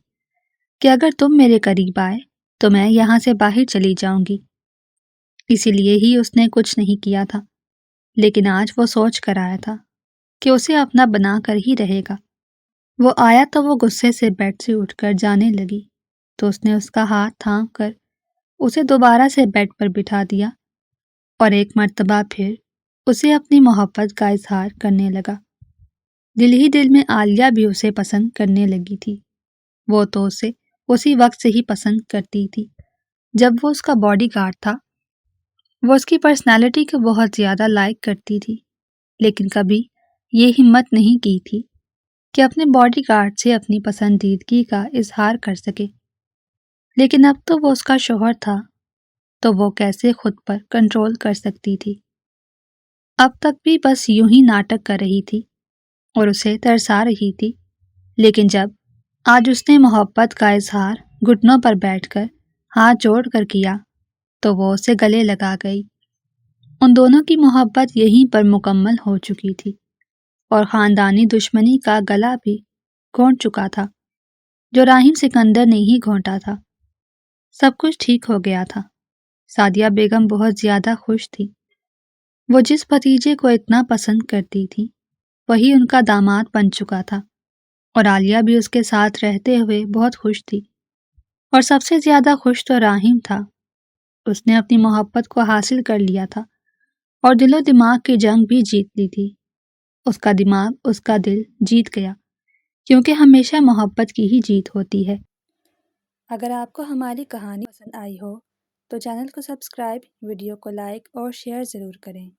کہ اگر تم میرے قریب آئے تو میں یہاں سے باہر چلی جاؤں گی۔ اسی لیے ہی اس نے کچھ نہیں کیا تھا، لیکن آج وہ سوچ کر آیا تھا کہ اسے اپنا بنا کر ہی رہے گا۔ وہ آیا تو وہ غصے سے بیڈ سے اٹھ کر جانے لگی تو اس نے اس کا ہاتھ تھام کر اسے دوبارہ سے بیڈ پر بٹھا دیا اور ایک مرتبہ پھر اسے اپنی محبت کا اظہار کرنے لگا۔ دل ہی دل میں عالیہ بھی اسے پسند کرنے لگی تھی۔ وہ تو اسے اسی وقت سے ہی پسند کرتی تھی جب وہ اس کا باڈی گارڈ تھا۔ وہ اس کی پرسنالٹی کو بہت زیادہ لائک کرتی تھی، لیکن کبھی یہ ہمت نہیں کی تھی کہ اپنے باڈی گارڈ سے اپنی پسندیدگی کا اظہار کر سکے۔ لیکن اب تو وہ اس کا شوہر تھا، تو وہ کیسے خود پر کنٹرول کر سکتی تھی؟ اب تک بھی بس یوں ہی ناٹک کر رہی تھی اور اسے ترسا رہی تھی، لیکن جب آج اس نے محبت کا اظہار گھٹنوں پر بیٹھ کر ہاتھ جوڑ کر کیا تو وہ اسے گلے لگا گئی۔ ان دونوں کی محبت یہیں پر مکمل ہو چکی تھی اور خاندانی دشمنی کا گلا بھی گھونٹ چکا تھا جو راحم سکندر نے ہی گھونٹا تھا۔ سب کچھ ٹھیک ہو گیا تھا۔ سعدیہ بیگم بہت زیادہ خوش تھی۔ وہ جس بھتیجے کو اتنا پسند کرتی تھی وہی ان کا داماد بن چکا تھا، اور عالیہ بھی اس کے ساتھ رہتے ہوئے بہت خوش تھی۔ اور سب سے زیادہ خوش تو راحم تھا۔ اس نے اپنی محبت کو حاصل کر لیا تھا اور دل و دماغ کی جنگ بھی جیت لی تھی۔ اس کا دماغ اس کا دل جیت گیا، کیونکہ ہمیشہ محبت کی ہی جیت ہوتی ہے۔ اگر آپ کو ہماری کہانی پسند آئی ہو تو چینل کو سبسکرائب، ویڈیو کو لائک اور شیئر ضرور کریں۔